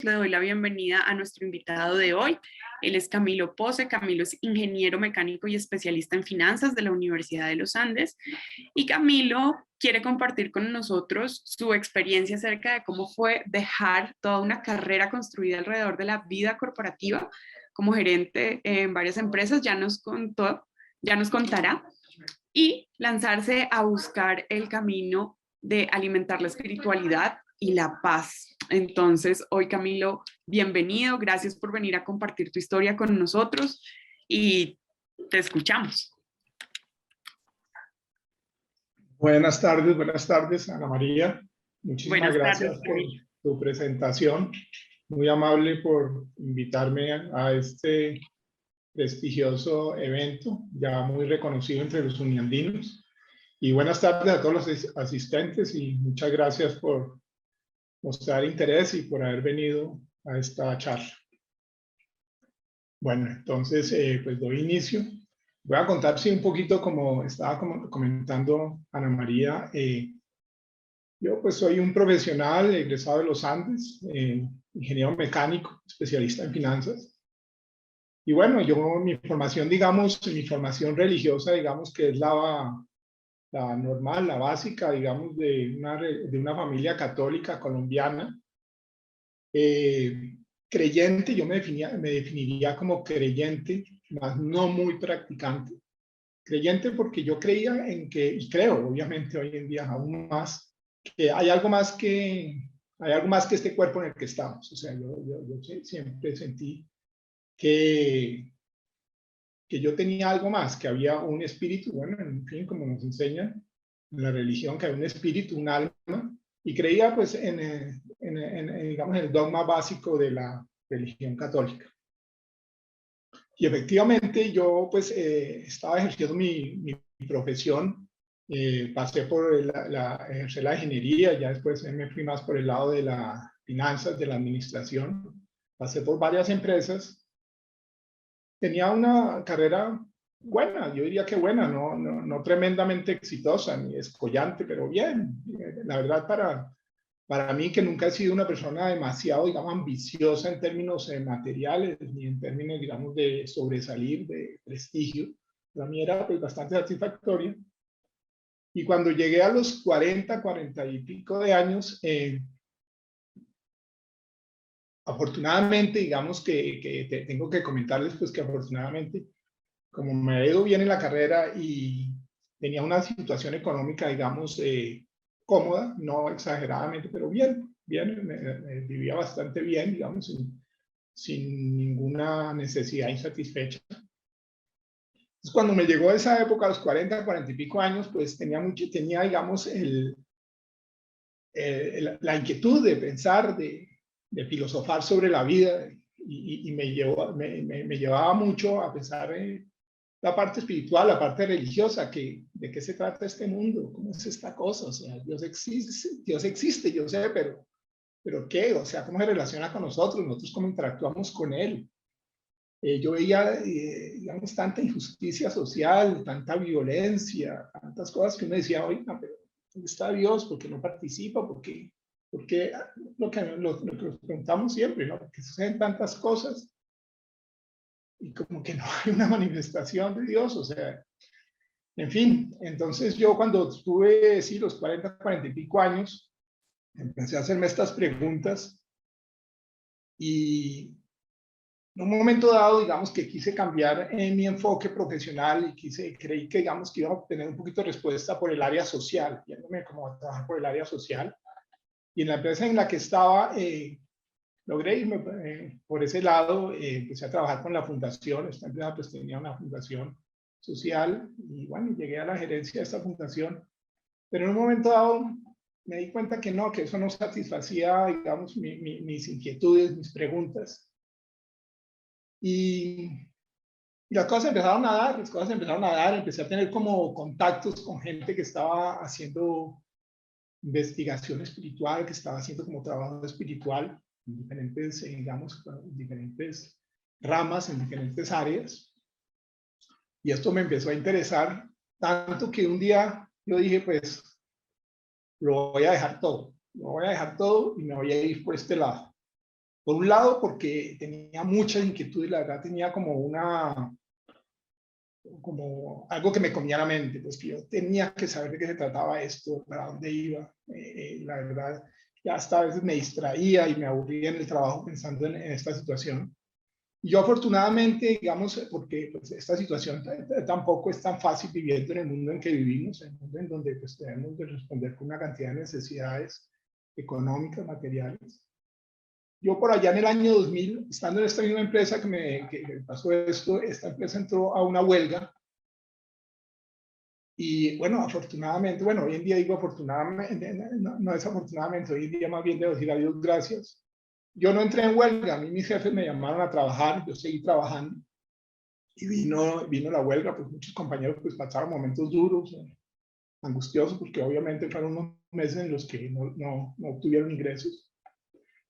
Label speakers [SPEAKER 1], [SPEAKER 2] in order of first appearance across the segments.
[SPEAKER 1] le doy la bienvenida a nuestro invitado de hoy. Él es Camilo Pose. Camilo es ingeniero mecánico y especialista en finanzas de la Universidad de los Andes. Y Camilo quiere compartir con nosotros su experiencia acerca de cómo fue dejar toda una carrera construida alrededor de la vida corporativa como gerente en varias empresas. Ya nos contará. Y lanzarse a buscar el camino de alimentar la espiritualidad y la paz. Entonces, hoy Camilo, bienvenido, gracias por venir a compartir tu historia con nosotros y te escuchamos.
[SPEAKER 2] Buenas tardes, Ana María. Muchísimas gracias por tu presentación. Muy amable por invitarme a este prestigioso evento, ya muy reconocido entre los uniandinos. Y buenas tardes a todos los asistentes y muchas gracias por mostrar interés y por haber venido a esta charla. Bueno, entonces pues doy inicio. Voy a contar un poquito como estaba comentando Ana María. Yo pues soy un profesional egresado de los Andes, ingeniero mecánico, especialista en finanzas. Y bueno, mi formación, digamos, mi formación religiosa, digamos que es la normal, la básica, digamos, de una familia católica colombiana. Creyente, yo me definiría como creyente, más no muy practicante. Creyente porque yo creía en que, y creo obviamente hoy en día aún más, que hay algo más que este cuerpo en el que estamos. O sea, yo siempre sentí que yo tenía algo más, que había un espíritu, bueno, en fin, como nos enseñan en la religión, que hay un espíritu, un alma, y creía pues digamos, en el dogma básico de la religión católica. Y efectivamente yo pues estaba ejerciendo mi profesión, pasé por ejercer la ingeniería, ya después me fui más por el lado de las finanzas, de la administración, pasé por varias empresas. Tenía una carrera buena, yo diría que buena, no tremendamente exitosa ni escollante, pero bien. La verdad, para mí, que nunca he sido una persona demasiado, digamos, ambiciosa en términos materiales, ni en términos, digamos, de sobresalir, de prestigio, para mí era pues bastante satisfactoria. Y cuando llegué a los 40 y pico de años, afortunadamente, digamos que tengo que comentarles pues que afortunadamente, como me ha ido bien en la carrera y tenía una situación económica, digamos, cómoda, no exageradamente, pero bien, vivía bastante bien, digamos, sin ninguna necesidad insatisfecha. Entonces, cuando me llegó esa época, a los 40 y pico años, pues tenía, digamos, la inquietud de pensar, de filosofar sobre la vida, y me llevaba mucho a pensar en la parte espiritual, la parte religiosa, de qué se trata este mundo, cómo es esta cosa. O sea, Dios existe, yo sé, pero ¿qué? O sea, ¿cómo se relaciona con nosotros cómo interactuamos con Él? Yo veía, digamos, tanta injusticia social, tanta violencia, tantas cosas que uno decía, oiga, pero ¿dónde está Dios? ¿Por qué no participa? Porque lo que nos preguntamos siempre, ¿no? Porque suceden tantas cosas y como que no hay una manifestación de Dios. O sea, en fin. Entonces yo, cuando tuve, sí, los 40 y pico años, empecé a hacerme estas preguntas, y en un momento dado, digamos, que quise cambiar mi enfoque profesional y creí que, digamos, que iba a obtener un poquito de respuesta por el área social, yéndome como a trabajar por el área social. Y en la empresa en la que estaba, logré irme por ese lado. Empecé a trabajar con la fundación. Esta empresa pues tenía una fundación social, y bueno, llegué a la gerencia de esta fundación. Pero en un momento dado me di cuenta que no, que eso no satisfacía, digamos, mis inquietudes, mis preguntas. Y las cosas empezaron a dar, empecé a tener como contactos con gente que estaba haciendo investigación espiritual, que estaba haciendo como trabajo espiritual en diferentes, digamos, diferentes ramas, en diferentes áreas. Y esto me empezó a interesar tanto que un día yo dije, pues, lo voy a dejar todo y me voy a ir por este lado. Por un lado, porque tenía muchas inquietudes, la verdad tenía como algo que me comía la mente, pues que yo tenía que saber de qué se trataba esto, para dónde iba. La verdad, ya hasta a veces me distraía y me aburría en el trabajo pensando en esta situación. Y yo afortunadamente, digamos, porque pues, esta situación tampoco es tan fácil viviendo en el mundo en que vivimos, en el mundo en donde pues, debemos de responder con una cantidad de necesidades económicas, materiales. Yo por allá en el año 2000, estando en esta misma empresa que me pasó esto, esta empresa entró a una huelga. Y bueno, afortunadamente, bueno, hoy en día digo afortunadamente, no desafortunadamente, hoy en día más bien debo decir adiós, gracias. Yo no entré en huelga, a mí mis jefes me llamaron a trabajar, yo seguí trabajando y vino la huelga, pues muchos compañeros pues pasaron momentos duros, angustiosos, porque obviamente fueron unos meses en los que no obtuvieron ingresos.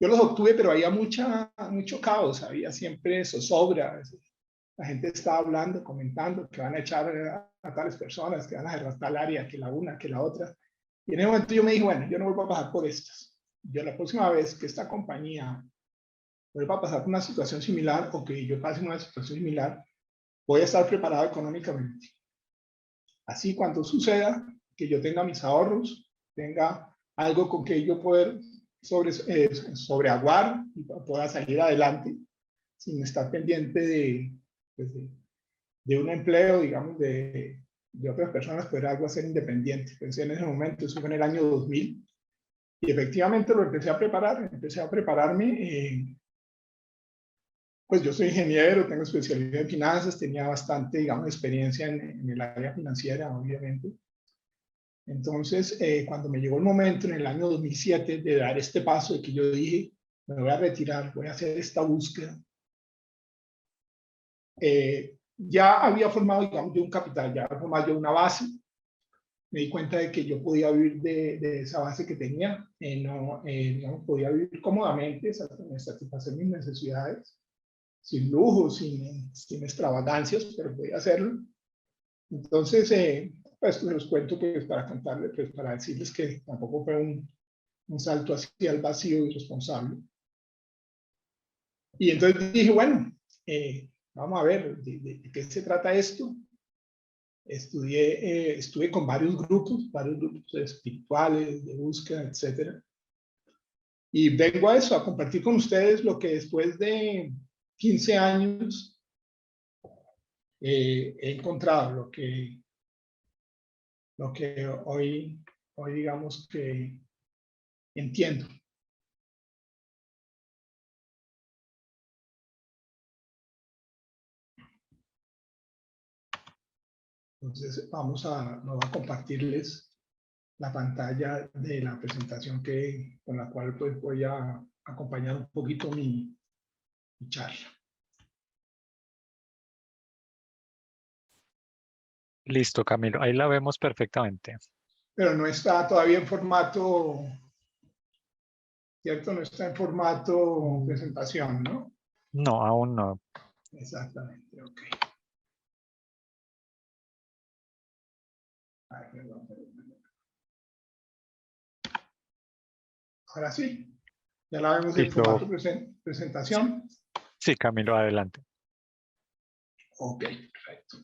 [SPEAKER 2] Yo los obtuve, pero había mucho caos, había siempre zozobra. La gente estaba hablando, comentando que van a echar a tales personas, que van a cerrar tal área, que la una, que la otra. Y en ese momento yo me dije, bueno, yo no vuelvo a pasar por estas. Yo la próxima vez que esta compañía vuelva a pasar por una situación similar o que yo pase una situación similar, voy a estar preparado económicamente. Así cuando suceda, que yo tenga mis ahorros, tenga algo con que yo poder sobreaguar y pueda salir adelante sin estar pendiente pues de un empleo, digamos, de otras personas, poder algo hacer independiente. Pensé en ese momento, eso fue en el año 2000, y efectivamente lo empecé a prepararme. Pues yo soy ingeniero, tengo especialidad en finanzas, tenía bastante, digamos, experiencia en el área financiera, obviamente. Entonces, cuando me llegó el momento en el año 2007 de dar este paso, de que yo dije, me voy a retirar, voy a hacer esta búsqueda, ya había formado, digamos, yo un capital, ya había formado yo una base. Me di cuenta de que yo podía vivir de esa base que tenía, digamos, podía vivir cómodamente, satisfacer mis necesidades, sin lujos, sin extravagancias, pero podía hacerlo. Entonces, pues les cuento pues, para contarles, pues para decirles que tampoco fue un salto hacia el vacío irresponsable. Y entonces dije, bueno, vamos a ver de qué se trata esto. Estuve con varios grupos espirituales, de búsqueda, etcétera. Y vengo a eso, a compartir con ustedes lo que después de 15 años he encontrado, lo que hoy digamos que entiendo. Entonces vamos a compartirles la pantalla de la presentación con la cual pues voy a acompañar un poquito mi charla.
[SPEAKER 3] Listo, Camilo, ahí la vemos perfectamente.
[SPEAKER 2] Pero no está todavía en formato, ¿cierto? No está en formato presentación, ¿no?
[SPEAKER 3] No, aún no.
[SPEAKER 2] Exactamente, ok. Ay, perdón. Ahora sí, ya la vemos en
[SPEAKER 3] Listo.
[SPEAKER 2] formato presentación.
[SPEAKER 3] Sí, Camilo, adelante.
[SPEAKER 2] Ok, perfecto.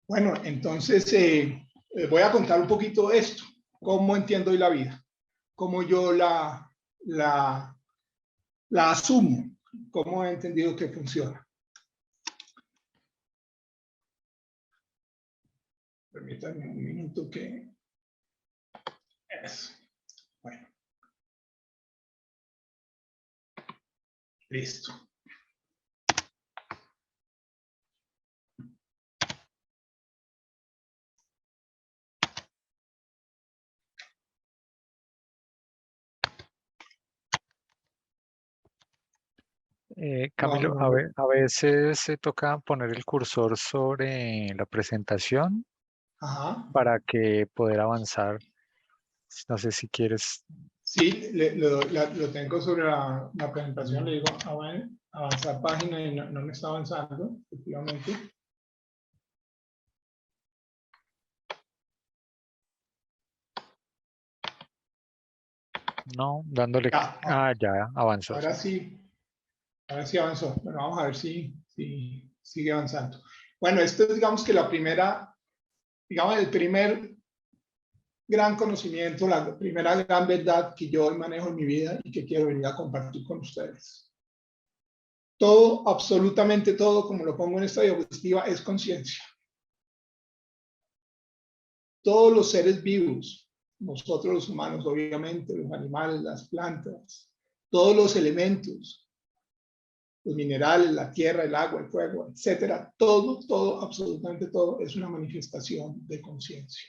[SPEAKER 2] Bueno, entonces voy a contar un poquito de esto, cómo entiendo hoy la vida, cómo yo la asumo, cómo he entendido que funciona. Permítanme un minuto que es. Bueno. Listo.
[SPEAKER 3] Camilo,
[SPEAKER 2] No.
[SPEAKER 3] a veces se toca poner el cursor sobre la presentación
[SPEAKER 2] Ajá.
[SPEAKER 3] para que poder avanzar. No sé si quieres.
[SPEAKER 2] Sí, lo tengo sobre la presentación, le digo avanzar página y no me está avanzando, efectivamente.
[SPEAKER 3] No, dándole.
[SPEAKER 2] Ya,
[SPEAKER 3] Ya avanzó.
[SPEAKER 2] ahora sí, avanzó. Bueno, vamos a ver si sigue avanzando. Bueno, esto es, digamos que la primera, digamos, el primer gran conocimiento, la primera gran verdad que yo hoy manejo en mi vida y que quiero venir a compartir con ustedes. Todo, absolutamente todo, como lo pongo en esta diapositiva, es conciencia. Todos los seres vivos, nosotros los humanos, obviamente, los animales, las plantas, todos los elementos, los minerales, la tierra, el agua, el fuego, etcétera, todo, absolutamente todo es una manifestación de conciencia.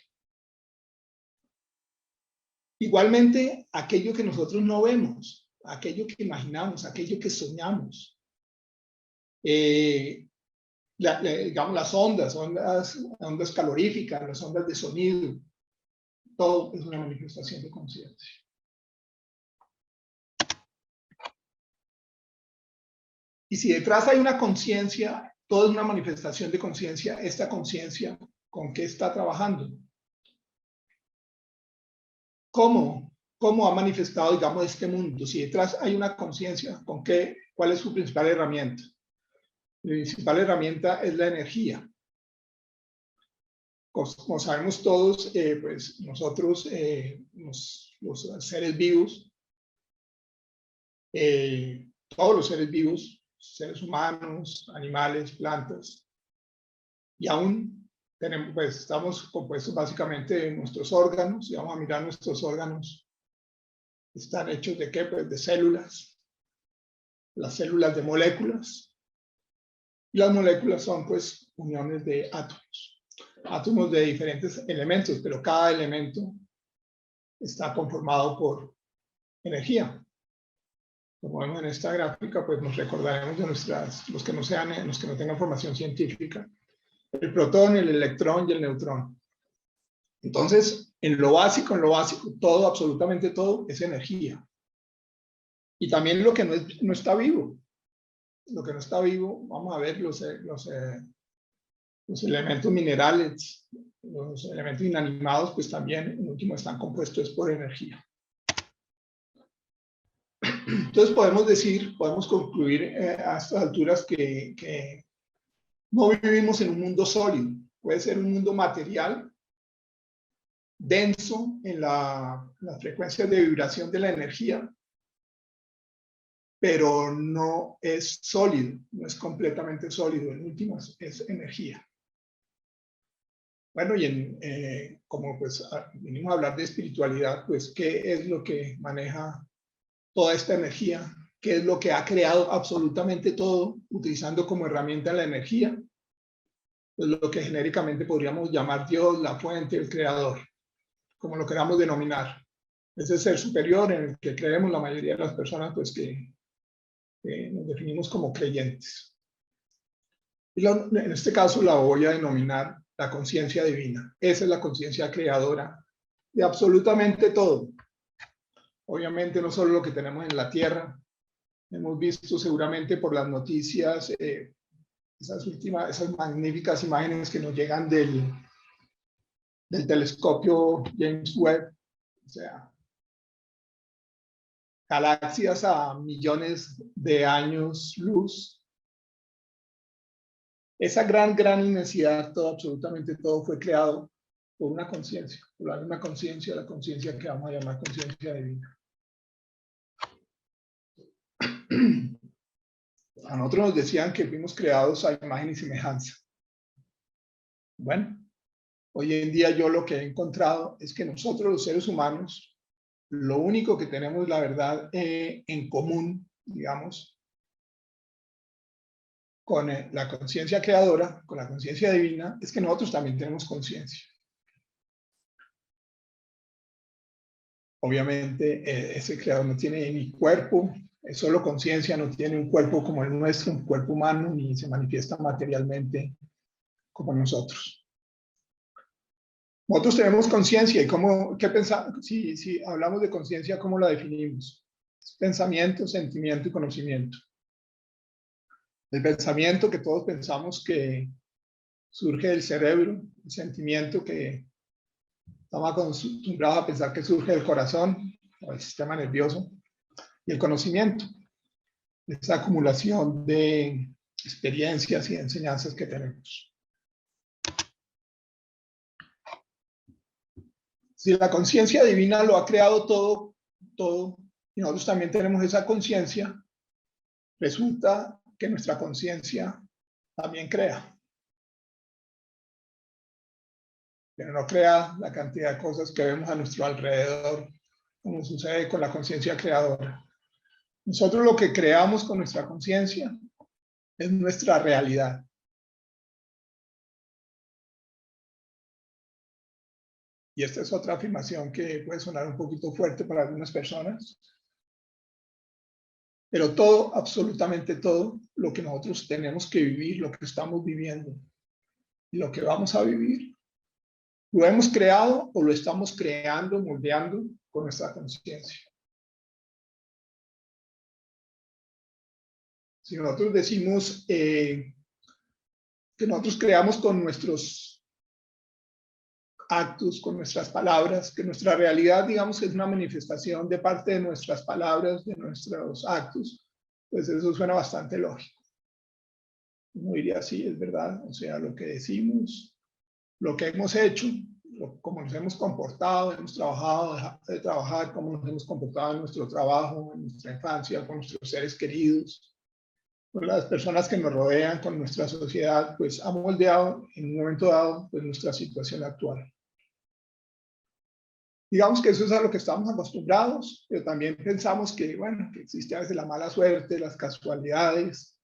[SPEAKER 2] Igualmente, aquello que nosotros no vemos, aquello que imaginamos, aquello que soñamos, digamos las ondas caloríficas, las ondas de sonido, todo es una manifestación de conciencia. Y si detrás hay una conciencia, todo es una manifestación de conciencia, esta conciencia, ¿con qué está trabajando? ¿Cómo ha manifestado, digamos, este mundo? Si detrás hay una conciencia, ¿cuál es su principal herramienta? La principal herramienta es la energía. Como sabemos todos, pues nosotros, los seres vivos, todos los seres vivos, seres humanos, animales, plantas, y aún tenemos, pues, estamos compuestos básicamente de nuestros órganos, y vamos a mirar nuestros órganos, están hechos de ¿qué? Pues de células, las células de moléculas, y las moléculas son pues uniones de átomos de diferentes elementos, pero cada elemento está conformado por energía. Como vemos en esta gráfica, pues nos recordaremos de los que no tengan formación científica, el protón, el electrón y el neutrón. Entonces, en lo básico, todo, absolutamente todo, es energía. Y también lo que no está vivo. Lo que no está vivo, vamos a ver los elementos minerales, los elementos inanimados, pues también, en último, están compuestos por energía. Entonces podemos concluir a estas alturas que no vivimos en un mundo sólido. Puede ser un mundo material, denso en la frecuencia de vibración de la energía, pero no es sólido, no es completamente sólido. En últimas, es energía. Bueno, y como pues venimos a hablar de espiritualidad, pues ¿qué es lo que maneja toda esta energía? ¿Qué es lo que ha creado absolutamente todo, utilizando como herramienta la energía? Pues lo que genéricamente podríamos llamar Dios, la fuente, el creador, como lo queramos denominar. Ese ser superior en el que creemos la mayoría de las personas, pues que nos definimos como creyentes. Y en este caso la voy a denominar la conciencia divina. Esa es la conciencia creadora de absolutamente todo. Obviamente no solo lo que tenemos en la Tierra. Hemos visto seguramente por las noticias esas magníficas imágenes que nos llegan del telescopio James Webb. O sea, galaxias a millones de años luz. Esa gran inmensidad, todo, absolutamente todo fue creado por una conciencia, por la misma conciencia, la conciencia que vamos a llamar conciencia divina. A nosotros nos decían que fuimos creados a imagen y semejanza. Bueno, hoy en día yo lo que he encontrado es que nosotros los seres humanos, lo único que tenemos, la verdad, en común, digamos, con la conciencia creadora, con la conciencia divina, es que nosotros también tenemos conciencia. Obviamente, ese creador no tiene ni cuerpo, es solo conciencia, no tiene un cuerpo como el nuestro, un cuerpo humano, ni se manifiesta materialmente como nosotros. Nosotros tenemos conciencia y ¿qué pensamos? Si hablamos de conciencia, ¿cómo la definimos? Es pensamiento, sentimiento y conocimiento. El pensamiento que todos pensamos que surge del cerebro, el sentimiento que estamos acostumbrados a pensar que surge del corazón, o el sistema nervioso, y el conocimiento, esa acumulación de experiencias y enseñanzas que tenemos. Si la conciencia divina lo ha creado todo, y nosotros también tenemos esa conciencia, resulta que nuestra conciencia también crea. Pero no crea la cantidad de cosas que vemos a nuestro alrededor, como sucede con la conciencia creadora. Nosotros lo que creamos con nuestra conciencia es nuestra realidad. Y esta es otra afirmación que puede sonar un poquito fuerte para algunas personas. Pero todo, absolutamente todo, lo que nosotros tenemos que vivir, lo que estamos viviendo y lo que vamos a vivir, lo hemos creado o lo estamos creando, moldeando con nuestra conciencia. Si nosotros decimos que nosotros creamos con nuestros actos, con nuestras palabras, que nuestra realidad, digamos, es una manifestación de parte de nuestras palabras, de nuestros actos, pues eso suena bastante lógico. Uno diría, sí, es verdad, o sea, lo que decimos, lo que hemos hecho, cómo nos hemos comportado, hemos trabajado, dejado de trabajar, cómo nos hemos comportado en nuestro trabajo, en nuestra infancia, con nuestros seres queridos, con las personas que nos rodean, con nuestra sociedad, pues ha moldeado en un momento dado pues, nuestra situación actual. Digamos que eso es a lo que estamos acostumbrados, pero también pensamos que, bueno, que existe a veces la mala suerte, las casualidades,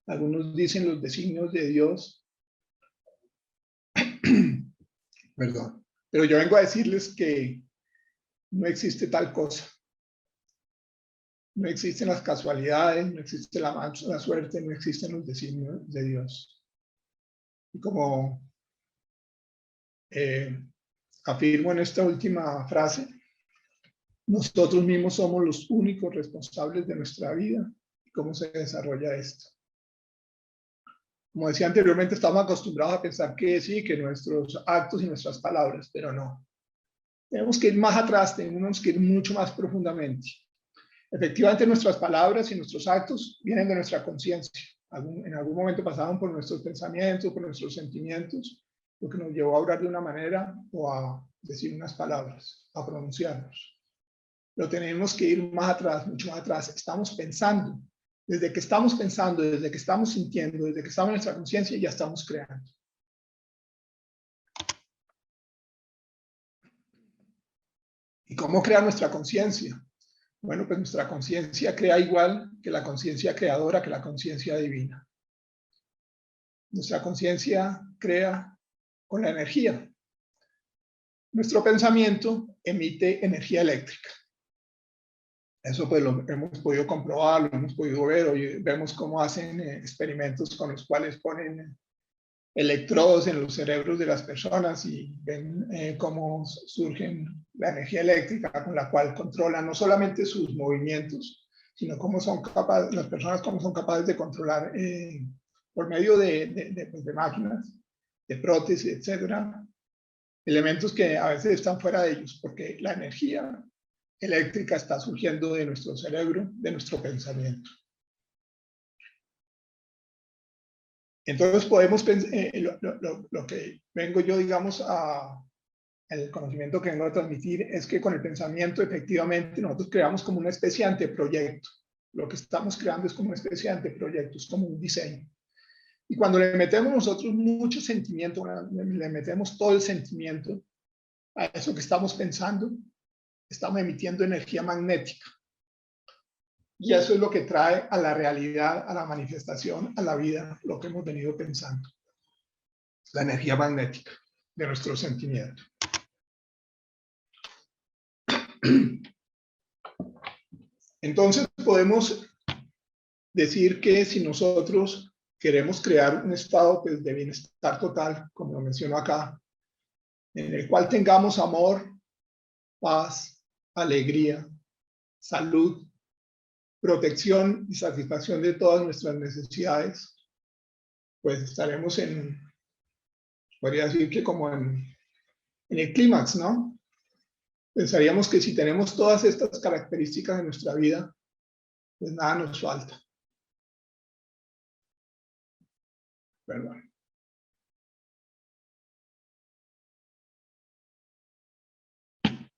[SPEAKER 2] algunos dicen los designios de Dios. Perdón, pero yo vengo a decirles que no existe tal cosa. No existen las casualidades, no existe la suerte, no existen los designios de Dios. Y como afirmo en esta última frase, nosotros mismos somos los únicos responsables de nuestra vida y cómo se desarrolla esto. Como decía anteriormente, estamos acostumbrados a pensar que sí, que nuestros actos y nuestras palabras, pero no. Tenemos que ir más atrás, tenemos que ir mucho más profundamente. Efectivamente, nuestras palabras y nuestros actos vienen de nuestra conciencia. En algún momento pasaron por nuestros pensamientos, por nuestros sentimientos, lo que nos llevó a hablar de una manera o a decir unas palabras, a pronunciarnos. Pero tenemos que ir más atrás, mucho más atrás. Estamos pensando. Desde que estamos pensando, desde que estamos sintiendo, desde que estamos en nuestra conciencia, ya estamos creando. ¿Y cómo crea nuestra conciencia? Bueno, pues nuestra conciencia crea igual que la conciencia creadora, que la conciencia divina. Nuestra conciencia crea con la energía. Nuestro pensamiento emite energía eléctrica. Eso pues lo hemos podido comprobar, lo hemos podido ver. Hoy vemos cómo hacen experimentos con los cuales ponen electrodos en los cerebros de las personas y ven cómo surgen la energía eléctrica con la cual controlan no solamente sus movimientos, sino cómo son capaces, las personas cómo son capaces de controlar por medio de máquinas, de prótesis, etcétera, elementos que a veces están fuera de ellos, porque la energía eléctrica está surgiendo de nuestro cerebro, de nuestro pensamiento. Entonces podemos pensar, lo que vengo yo, digamos, el conocimiento que vengo a transmitir es que con el pensamiento efectivamente nosotros creamos como una especie de anteproyecto. Lo que estamos creando es como una especie de anteproyecto, es como un diseño. Y cuando le metemos nosotros mucho sentimiento, le metemos todo el sentimiento a eso que estamos pensando, estamos emitiendo energía magnética. Y eso es lo que trae a la realidad, a la manifestación, a la vida, lo que hemos venido pensando. La energía magnética de nuestro sentimiento. Entonces podemos decir que si nosotros queremos crear un estado pues, de bienestar total, como lo menciono acá, en el cual tengamos amor, paz, alegría, salud, protección y satisfacción de todas nuestras necesidades, pues estaremos podría decir que como en el clímax, ¿no? pensaríamos que si tenemos todas estas características en nuestra vida, pues nada nos falta. Perdón.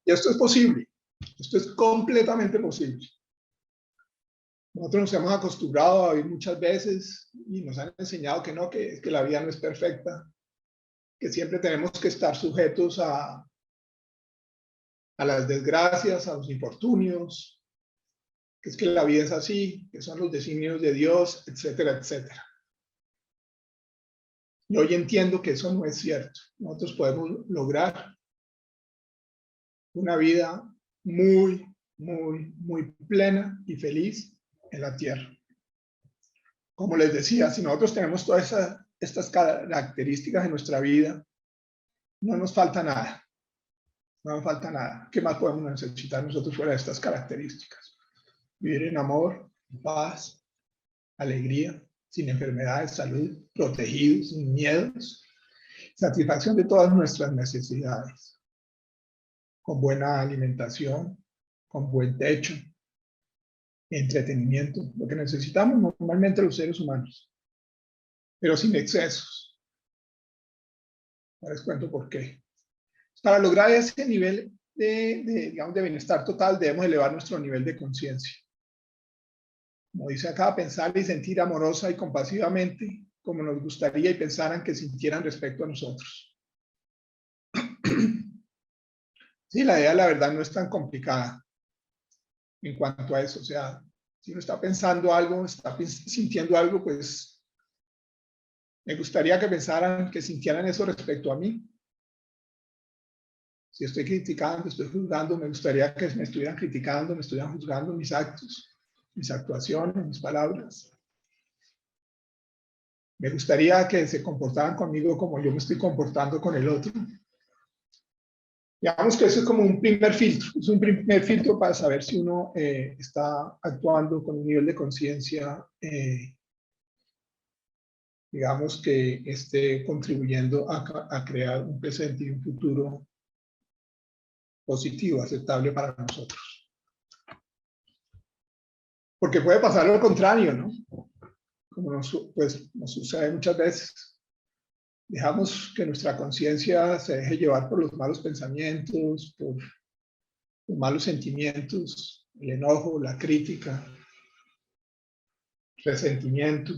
[SPEAKER 2] Y esto es posible, esto es completamente posible. Nosotros nos hemos acostumbrado a vivir muchas veces y nos han enseñado que no, que la vida no es perfecta, que siempre tenemos que estar sujetos a las desgracias, a los infortunios, que es que la vida es así, que son los designios de Dios, etcétera, etcétera. Y hoy entiendo que eso no es cierto. Nosotros podemos lograr una vida muy, muy, muy plena y feliz en la tierra. Como les decía, si nosotros tenemos todas estas características en nuestra vida, no nos falta nada. No nos falta nada. ¿Qué más podemos necesitar nosotros fuera de estas características? Vivir en amor, paz, alegría, sin enfermedades, salud, protegidos, sin miedos, satisfacción de todas nuestras necesidades, con buena alimentación, con buen techo, entretenimiento, lo que necesitamos normalmente los seres humanos, pero sin excesos. Ahora les cuento por qué. Para lograr ese nivel digamos, de bienestar total, debemos elevar nuestro nivel de conciencia. Como dice acá, pensar y sentir amorosa y compasivamente como nos gustaría y pensaran que sintieran respecto a nosotros. Sí, la idea, la verdad, no es tan complicada en cuanto a eso. O sea, si uno está pensando algo, está sintiendo algo, pues me gustaría que pensaran, que sintieran eso respecto a mí. Si estoy criticando, estoy juzgando, me gustaría que me estuvieran criticando, me estuvieran juzgando mis actos, mis actuaciones, mis palabras. Me gustaría que se comportaran conmigo como yo me estoy comportando con el otro. Digamos que eso es como un primer filtro, es un primer filtro para saber si uno está actuando con un nivel de conciencia, digamos que esté contribuyendo a crear un presente y un futuro positivo, aceptable para nosotros. Porque puede pasar lo contrario, ¿no? Como nos sucede muchas veces. Dejamos que nuestra conciencia se deje llevar por los malos pensamientos, por los malos sentimientos, el enojo, la crítica, resentimiento,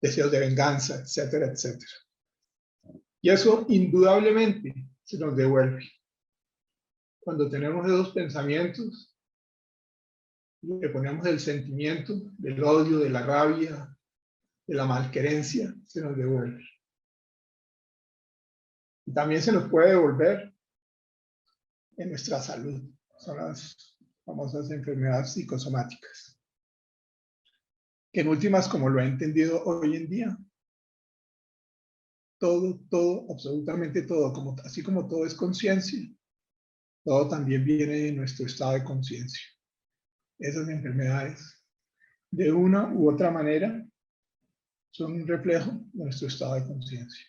[SPEAKER 2] deseos de venganza, etcétera, etcétera. Y eso indudablemente se nos devuelve. Cuando tenemos esos pensamientos, le ponemos el sentimiento del odio, de la rabia, de la malquerencia, se nos devuelve. Y también se nos puede devolver en nuestra salud. Son las famosas enfermedades psicosomáticas. Que en últimas, como lo he entendido hoy en día, todo, absolutamente todo, así como todo es conciencia, todo también viene de nuestro estado de conciencia. Esas enfermedades, de una u otra manera, son un reflejo de nuestro estado de conciencia.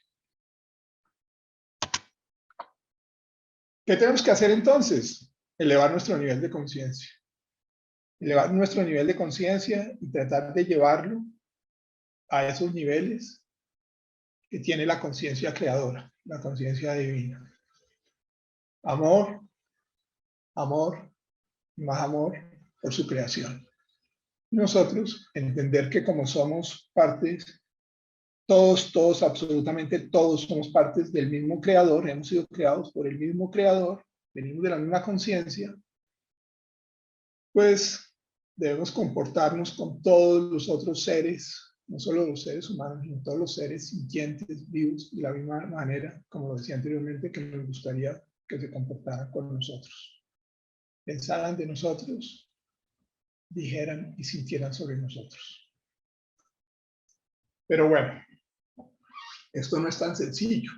[SPEAKER 2] ¿Qué tenemos que hacer entonces? Elevar nuestro nivel de conciencia. Elevar nuestro nivel de conciencia y tratar de llevarlo a esos niveles que tiene la conciencia creadora, la conciencia divina. Amor, amor, más amor por su creación. Nosotros entender que como somos partes, todos, absolutamente todos somos partes del mismo creador, hemos sido creados por el mismo creador, venimos de la misma conciencia, pues debemos comportarnos con todos los otros seres, no solo los seres humanos, sino todos los seres sintientes, vivos, de la misma manera, como lo decía anteriormente, que nos gustaría que se comportaran con nosotros. Pensaran de nosotros, dijeran y sintieran sobre nosotros. Pero bueno, esto no es tan sencillo.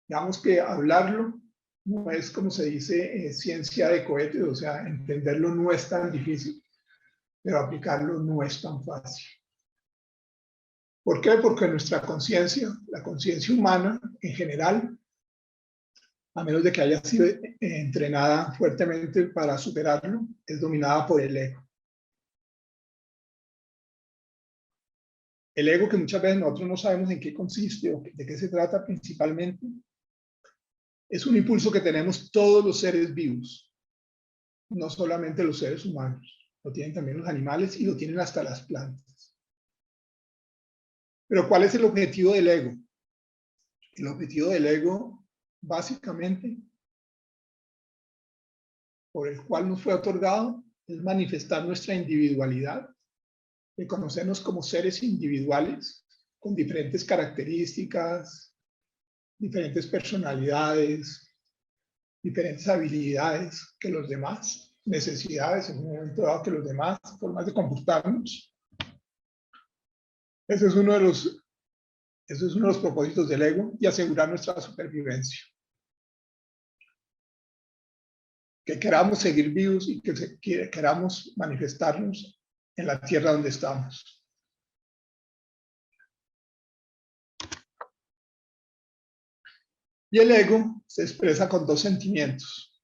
[SPEAKER 2] Digamos que hablarlo no es, como se dice, ciencia de cohetes, o sea, entenderlo no es tan difícil, pero aplicarlo no es tan fácil. ¿Por qué? Porque nuestra conciencia, la conciencia humana en general, a menos de que haya sido entrenada fuertemente para superarlo, es dominada por el ego. El ego, que muchas veces nosotros no sabemos en qué consiste o de qué se trata principalmente, es un impulso que tenemos todos los seres vivos, no solamente los seres humanos, lo tienen también los animales y lo tienen hasta las plantas. Pero ¿cuál es el objetivo del ego? El objetivo del ego, básicamente, por el cual nos fue otorgado, es manifestar nuestra individualidad, reconocernos como seres individuales con diferentes características, diferentes personalidades, diferentes habilidades que los demás, necesidades en un momento dado que los demás, formas de comportarnos. Ese es uno de los propósitos del ego, y asegurar nuestra supervivencia. Que queramos seguir vivos y que queramos manifestarnos en la tierra donde estamos. Y el ego se expresa con dos sentimientos,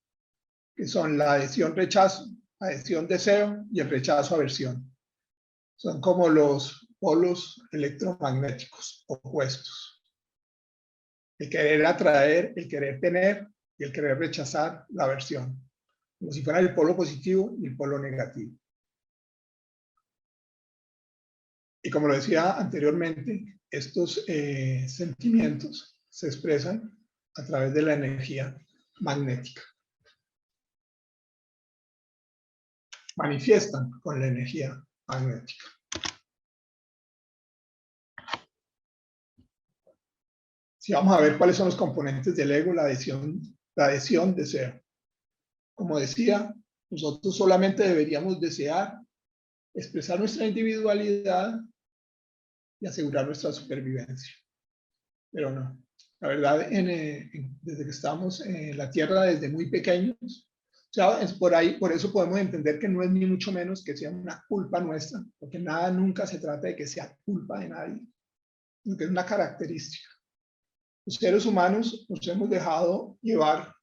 [SPEAKER 2] que son la adhesión-rechazo, adhesión-deseo y el rechazo-aversión. Son como los polos electromagnéticos opuestos. El querer atraer, el querer tener y el querer rechazar, la aversión. Como si fuera el polo positivo y el polo negativo. Y como lo decía anteriormente, estos sentimientos se expresan a través de la energía magnética. Manifiestan con la energía magnética. Si vamos a ver cuáles son los componentes del ego, la adhesión, deseo. Como decía, nosotros solamente deberíamos desear expresar nuestra individualidad y asegurar nuestra supervivencia. Pero no. La verdad, desde que estamos en la Tierra, desde muy pequeños, o sea, por eso podemos entender que no es ni mucho menos que sea una culpa nuestra, porque nada nunca se trata de que sea culpa de nadie, sino que es una característica. Los seres humanos nos hemos dejado llevar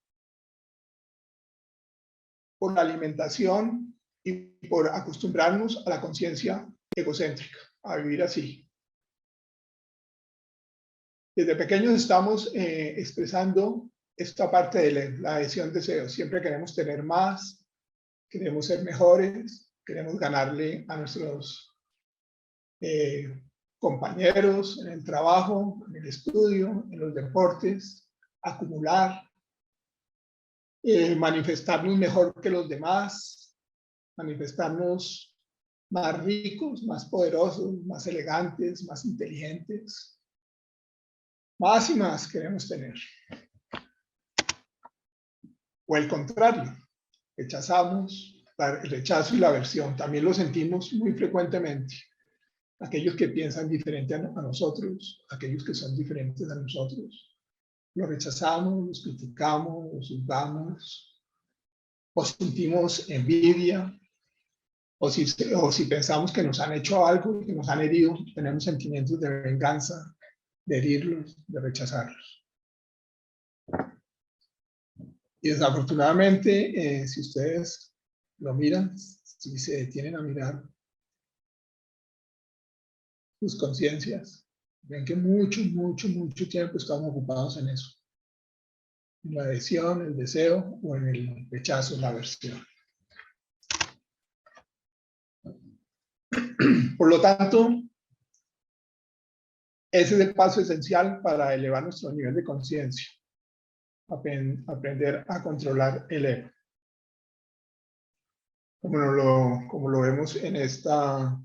[SPEAKER 2] por la alimentación y por acostumbrarnos a la conciencia egocéntrica, a vivir así. Desde pequeños estamos expresando esta parte de la adhesión deseo. Siempre queremos tener más, queremos ser mejores, queremos ganarle a nuestros compañeros en el trabajo, en el estudio, en los deportes, acumular, manifestarnos mejor que los demás, manifestarnos más ricos, más poderosos, más elegantes, más inteligentes. Más y más queremos tener. O el contrario, rechazamos el rechazo y la aversión. También lo sentimos muy frecuentemente. Aquellos que piensan diferente a nosotros, aquellos que son diferentes a nosotros, los rechazamos, los criticamos, los juzgamos, o sentimos envidia, o si pensamos que nos han hecho algo, que nos han herido, tenemos sentimientos de venganza, de herirlos, de rechazarlos. Y desafortunadamente, si ustedes lo miran, si se detienen a mirar sus conciencias, ven que mucho tiempo estamos ocupados en eso. En la adhesión, el deseo o en el rechazo, la aversión. Por lo tanto, ese es el paso esencial para elevar nuestro nivel de conciencia. Aprender a controlar el ego. Como lo vemos en esta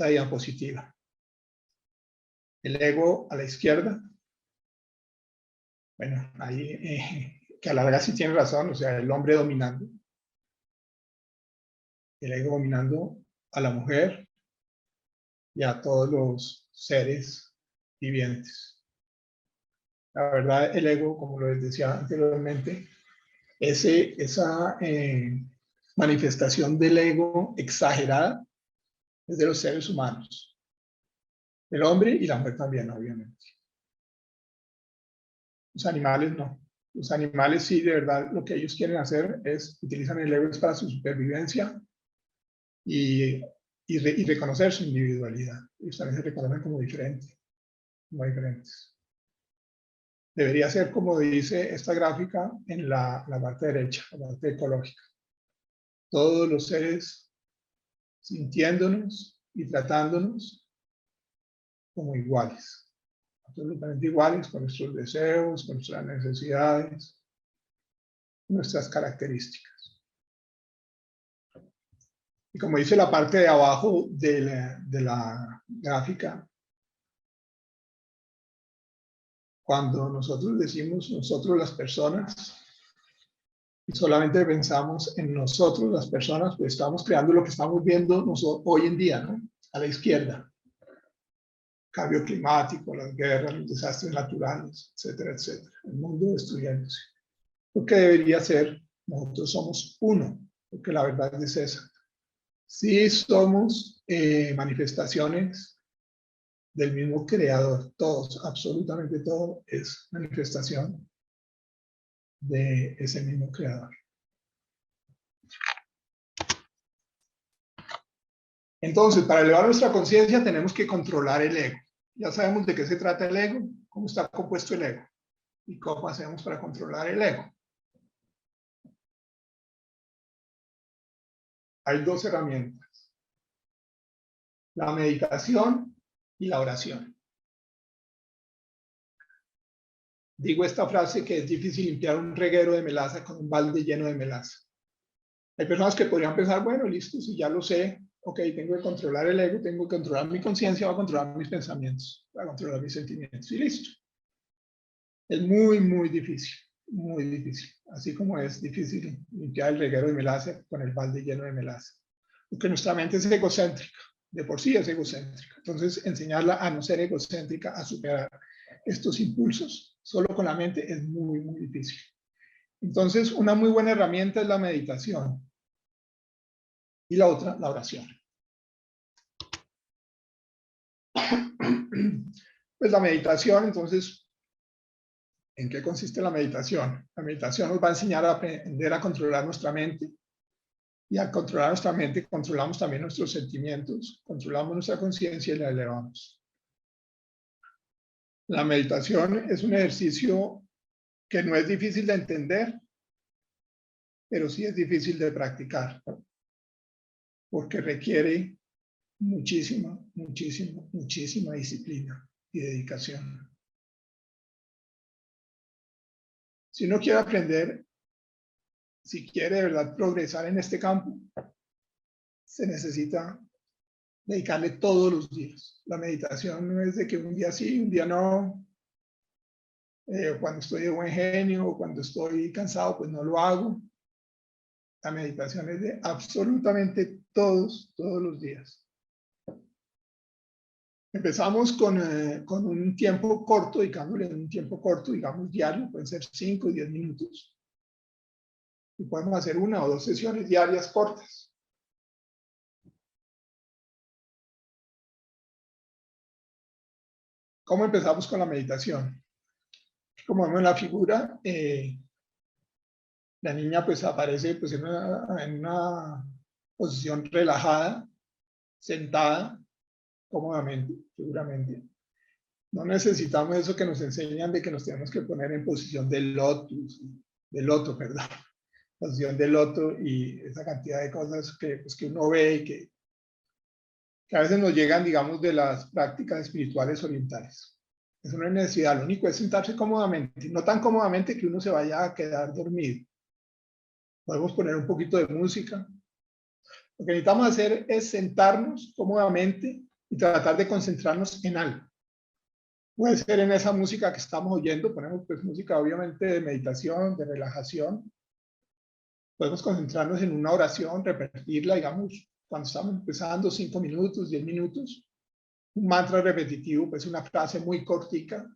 [SPEAKER 2] diapositiva. El ego a la izquierda. Bueno, ahí que a la larga sí tiene razón, o sea, el hombre dominando. El ego dominando a la mujer y a todos los seres vivientes. La verdad, el ego, como lo decía anteriormente, esa manifestación del ego exagerada es de los seres humanos. El hombre y la mujer también, obviamente. Los animales no. Los animales sí, de verdad, lo que ellos quieren hacer es, utilizan el ego para su supervivencia y reconocer su individualidad. Ellos también se reconocen como diferentes, como diferentes. Debería ser como dice esta gráfica en la parte derecha, la parte ecológica. Todos los seres sintiéndonos y tratándonos como iguales. Absolutamente iguales con nuestros deseos, con nuestras necesidades, nuestras características. Y como dice la parte de abajo de la gráfica, cuando nosotros decimos nosotros las personas y solamente pensamos en nosotros las personas, pues estamos creando lo que estamos viendo hoy en día, ¿no? A la izquierda. Cambio climático, las guerras, los desastres naturales, etcétera, etcétera. El mundo destruyéndose. Lo que debería ser, nosotros somos uno, porque la verdad es esa. Sí somos manifestaciones del mismo creador, todos, absolutamente todo es manifestación de ese mismo creador. Entonces, para elevar nuestra conciencia tenemos que controlar el ego. Ya sabemos de qué se trata el ego, cómo está compuesto el ego y cómo hacemos para controlar el ego. Hay dos herramientas: la meditación y la oración. Digo esta frase que es difícil limpiar un reguero de melaza con un balde lleno de melaza. Hay personas que podrían pensar, bueno, listo, si ya lo sé, ok, tengo que controlar el ego, tengo que controlar mi conciencia, voy a controlar mis pensamientos, voy a controlar mis sentimientos y listo. Es muy, muy difícil, muy difícil. Así como es difícil limpiar el reguero de melaza con el balde lleno de melaza. Porque nuestra mente es egocéntrica, de por sí es egocéntrica. Entonces, enseñarla a no ser egocéntrica, a superar estos impulsos, solo con la mente es muy, muy difícil. Entonces, una muy buena herramienta es la meditación. Y la otra, la oración. Pues la meditación, entonces, ¿en qué consiste la meditación? La meditación nos va a enseñar a aprender a controlar nuestra mente. Y al controlar nuestra mente, controlamos también nuestros sentimientos, controlamos nuestra conciencia y la elevamos. La meditación es un ejercicio que no es difícil de entender, pero sí es difícil de practicar, porque requiere muchísima, muchísima, muchísima disciplina y dedicación. Si uno quiere aprender, si quiere de verdad progresar en este campo, se necesita dedicarle todos los días. La meditación no es de que un día sí, un día no. Cuando estoy de buen genio o cuando estoy cansado, pues no lo hago. La meditación es de absolutamente todos los días. Empezamos con un tiempo corto, digamos diario, pueden ser 5 o 10 minutos. Y podemos hacer 1 o 2 sesiones diarias cortas. ¿Cómo empezamos con la meditación? Como vemos en la figura, la niña pues aparece pues, en una posición relajada, sentada, cómodamente, seguramente. No necesitamos eso que nos enseñan de que nos tenemos que poner en posición de loto, perdón. Posición de loto y esa cantidad de cosas que, pues, que uno ve y que a veces nos llegan, digamos, de las prácticas espirituales orientales. Eso no es necesidad, lo único es sentarse cómodamente, no tan cómodamente que uno se vaya a quedar dormido. Podemos poner un poquito de música. Lo que necesitamos hacer es sentarnos cómodamente y tratar de concentrarnos en algo. Puede ser en esa música que estamos oyendo, ponemos pues música obviamente de meditación, de relajación. Podemos concentrarnos en una oración, repetirla, digamos, cuando estamos empezando, 5 minutos, 10 minutos. Un mantra repetitivo, pues una frase muy cortica.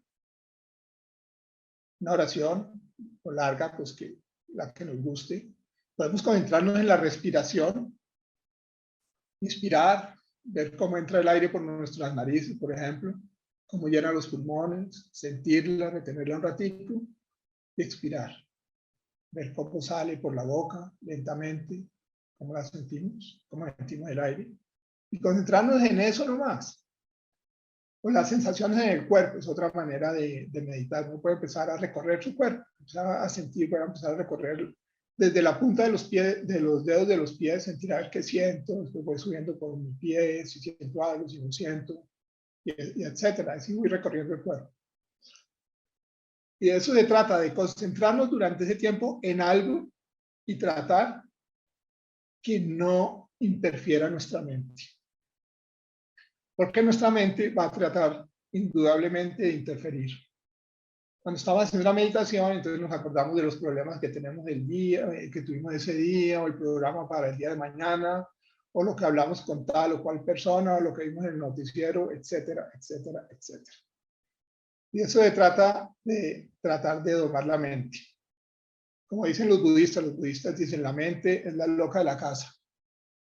[SPEAKER 2] Una oración o larga, pues que la que nos guste. Podemos concentrarnos en la respiración. Inspirar, ver cómo entra el aire por nuestras narices, por ejemplo, cómo llena los pulmones, sentirla, retenerla un ratito y expirar. Ver cómo sale por la boca lentamente, cómo la sentimos, cómo sentimos el aire. Y concentrarnos en eso nomás. O las sensaciones en el cuerpo es otra manera de meditar. Uno puede empezar a recorrer su cuerpo, empezar a sentir, puede empezar a recorrer desde la punta de los pies, de los dedos de los pies, sentir a ver qué siento, después voy subiendo por mi pie, si siento algo, si no siento, y etcétera. Así voy recorriendo el cuerpo. Y de eso se trata, de concentrarnos durante ese tiempo en algo y tratar que no interfiera nuestra mente. Porque nuestra mente va a tratar indudablemente de interferir. Cuando estamos haciendo una meditación, entonces nos acordamos de los problemas que tenemos del día, que tuvimos ese día, o el programa para el día de mañana, o lo que hablamos con tal o cual persona, o lo que vimos en el noticiero, etcétera, etcétera, etcétera. Y eso se trata de tratar de domar la mente. Como dicen los budistas dicen la mente es la loca de la casa.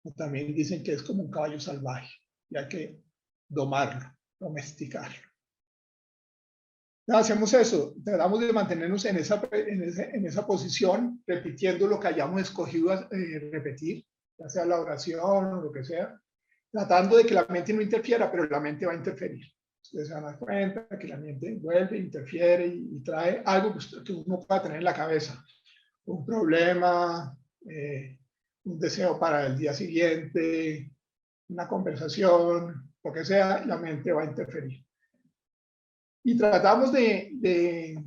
[SPEAKER 2] O también dicen que es como un caballo salvaje, y hay que domarlo, domesticarlo. Hacemos eso, tratamos de mantenernos en esa posición, repitiendo lo que hayamos escogido repetir, ya sea la oración o lo que sea, tratando de que la mente no interfiera, pero la mente va a interferir. Ustedes se van a dar cuenta que la mente vuelve, interfiere y trae algo que uno pueda tener en la cabeza. Un problema, un deseo para el día siguiente, una conversación, lo que sea, la mente va a interferir. Y tratamos de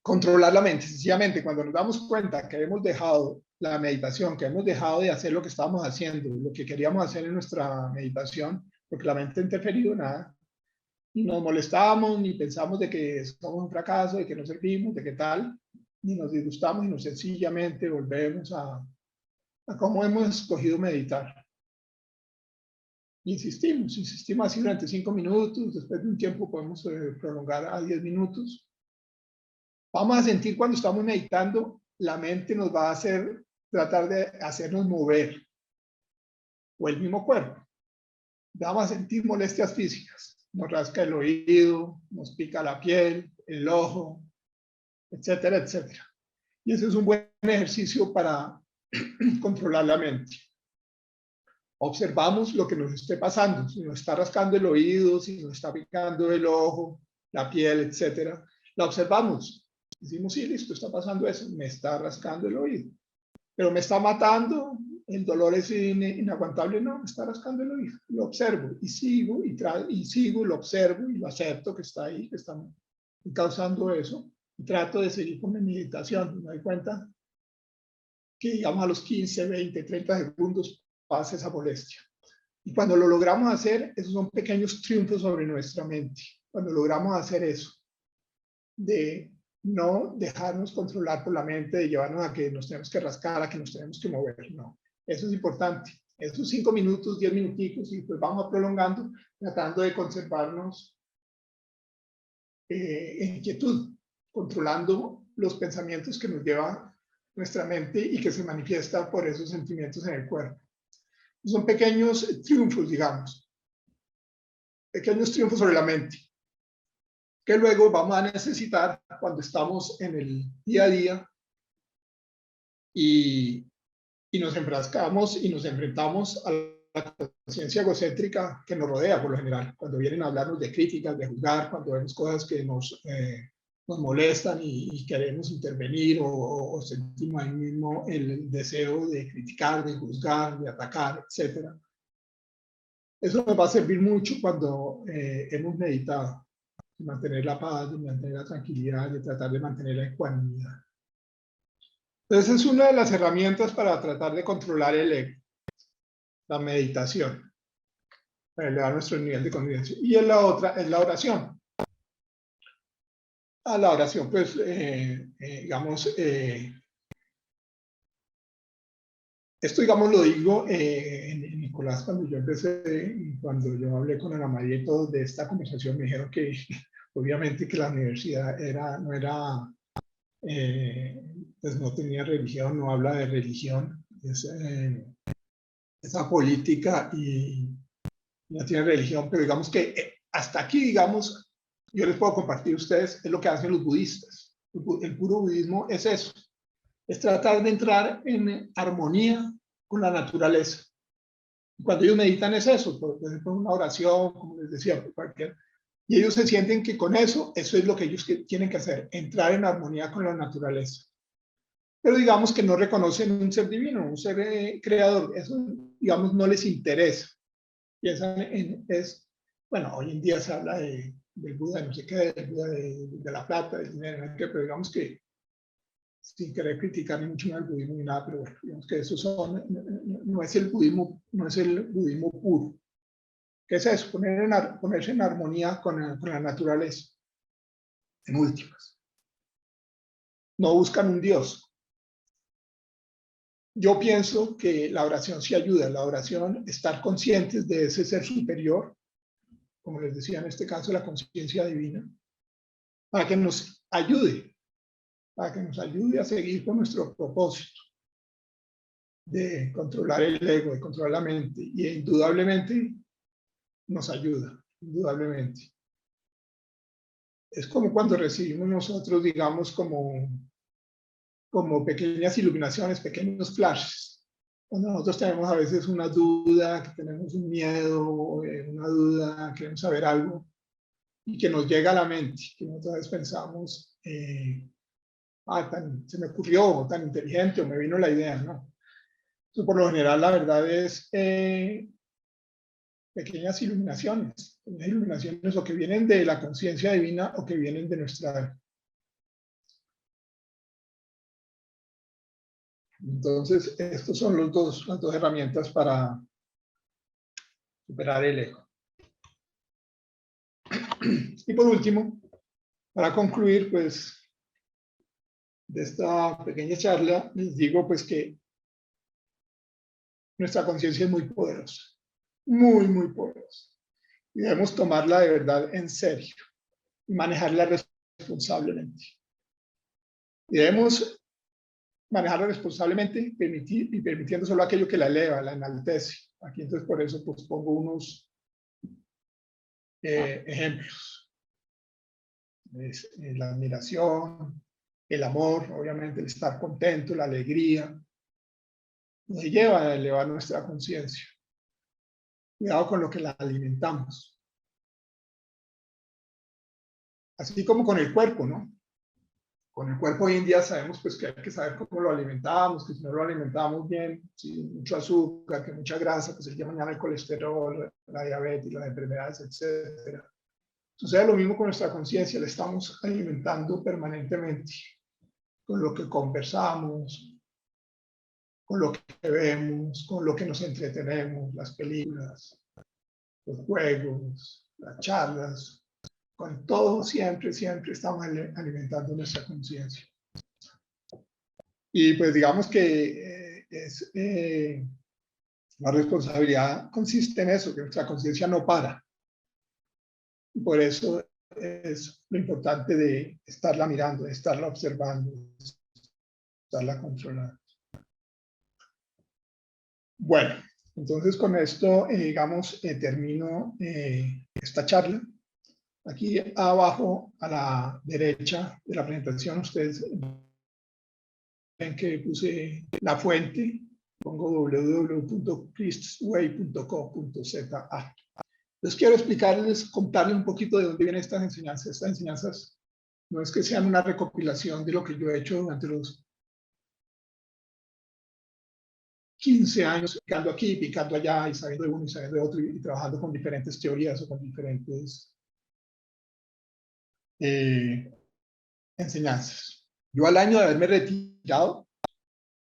[SPEAKER 2] controlar la mente. Sencillamente, cuando nos damos cuenta que hemos dejado la meditación, que hemos dejado de hacer lo que estábamos haciendo, lo que queríamos hacer en nuestra meditación, porque la mente ha interferido nada, y nos molestamos, ni pensamos de que somos un fracaso, de que no servimos, de qué tal, ni nos disgustamos y nos sencillamente volvemos a cómo hemos escogido meditar. Insistimos así durante 5 minutos, después de un tiempo podemos prolongar a 10 minutos. Vamos a sentir cuando estamos meditando, la mente nos va a hacer, tratar de hacernos mover, o el mismo cuerpo. Vamos a sentir molestias físicas, nos rasca el oído, nos pica la piel, el ojo, etcétera, etcétera. Y ese es un buen ejercicio para controlar la mente. Observamos lo que nos esté pasando, si nos está rascando el oído, si nos está picando el ojo, la piel, etcétera. La observamos. Decimos, sí, listo, está pasando eso, me está rascando el oído. Pero me está matando, el dolor es inaguantable, no, me está rascando el oído. Lo observo y sigo, lo observo y lo acepto que está ahí, que está causando eso. Y trato de seguir con mi meditación. Me doy cuenta que, digamos, a los 15, 20, 30 segundos pasa esa molestia. Y cuando lo logramos hacer, esos son pequeños triunfos sobre nuestra mente. Cuando logramos hacer eso, de no dejarnos controlar por la mente, de llevarnos a que nos tenemos que rascar, a que nos tenemos que mover, no. Eso es importante. Esos 5 minutos, 10 minuticos, y pues vamos prolongando, tratando de conservarnos en quietud, controlando los pensamientos que nos lleva nuestra mente y que se manifiesta por esos sentimientos en el cuerpo. Son pequeños triunfos, digamos, pequeños triunfos sobre la mente, que luego vamos a necesitar cuando estamos en el día a día y nos enfrascamos y nos enfrentamos a la conciencia egocéntrica que nos rodea por lo general, cuando vienen a hablarnos de críticas, de juzgar, cuando vemos cosas que nos molestan y queremos intervenir o sentimos ahí mismo el deseo de criticar, de juzgar, de atacar, etc. Eso nos va a servir mucho cuando hemos meditado, de mantener la paz, de mantener la tranquilidad, de tratar de mantener la ecuanimidad. Entonces es una de las herramientas para tratar de controlar el ego, la meditación, para elevar nuestro nivel de conciencia. Y la otra es la oración. A la oración, pues, digamos, esto, digamos, lo digo, Nicolás, cuando yo empecé, cuando yo hablé con Ana María y todos de esta conversación, me dijeron que, obviamente, que la universidad pues no tenía religión, no habla de religión, esa política y no tiene religión, pero digamos que hasta aquí, digamos, yo les puedo compartir a ustedes, es lo que hacen los budistas. El puro budismo es eso, es tratar de entrar en armonía con la naturaleza. Cuando ellos meditan es eso, por ejemplo, una oración, como les decía, y ellos se sienten que con eso es lo que ellos tienen que hacer, entrar en armonía con la naturaleza. Pero digamos que no reconocen un ser divino, un ser creador, eso digamos no les interesa. Piensan bueno, hoy en día se habla del Buda, no sé qué, del Buda de la plata, del dinero, pero digamos que sin querer criticar ni mucho al budismo ni nada, pero bueno, digamos que eso no es el budismo, no es el budismo puro. ¿Qué es eso? Ponerse en armonía con la naturaleza, en últimas. No buscan un Dios. Yo pienso que la oración sí ayuda, la oración, estar conscientes de ese ser superior, como les decía en este caso, la conciencia divina, para que nos ayude a seguir con nuestro propósito de controlar el ego, de controlar la mente, y indudablemente nos ayuda, indudablemente. Es como cuando recibimos nosotros, digamos, como pequeñas iluminaciones, pequeños flashes. Cuando nosotros tenemos a veces una duda, que tenemos un miedo, una duda, queremos saber algo, y que nos llega a la mente, que nosotros pensamos, se me ocurrió, tan inteligente, o me vino la idea, ¿no? Entonces, por lo general, la verdad es pequeñas iluminaciones o que vienen de la conciencia divina o que vienen de nuestra. Entonces, estas son las dos herramientas para superar el ego. Y por último, para concluir, pues, de esta pequeña charla, les digo, pues, que nuestra conciencia es muy poderosa, muy, muy poderosa. Y debemos tomarla de verdad en serio y manejarla responsablemente. Y debemos manejarla responsablemente permitiendo solo aquello que la eleva, la enaltece. Aquí entonces por eso pues pongo unos ejemplos. La admiración, el amor, obviamente el estar contento, la alegría, nos lleva a elevar nuestra conciencia. Cuidado con lo que la alimentamos. Así como con el cuerpo, ¿no? Con el cuerpo hoy en día sabemos pues que hay que saber cómo lo alimentamos, que si no lo alimentamos bien, si mucho azúcar, que mucha grasa, pues el día de mañana el colesterol, la diabetes, las enfermedades, etc. Sucede lo mismo con nuestra conciencia, la estamos alimentando permanentemente con lo que conversamos, con lo que vemos, con lo que nos entretenemos, las películas, los juegos, las charlas. Con todo siempre estamos alimentando nuestra conciencia. Y pues digamos que la responsabilidad consiste en eso, que nuestra conciencia no para. Y por eso es lo importante de estarla mirando, de estarla observando, de estarla controlando. Bueno, entonces con esto, digamos, termino esta charla. Aquí abajo a la derecha de la presentación ustedes ven que puse la fuente, pongo www.christway.co.za. Entonces quiero contarles un poquito de dónde vienen estas enseñanzas. Estas enseñanzas no es que sean una recopilación de lo que yo he hecho durante los 15 años, picando aquí, picando allá, y sabiendo de uno y sabiendo de otro, y trabajando con diferentes teorías o con diferentes enseñanzas. Yo al año de haberme retirado,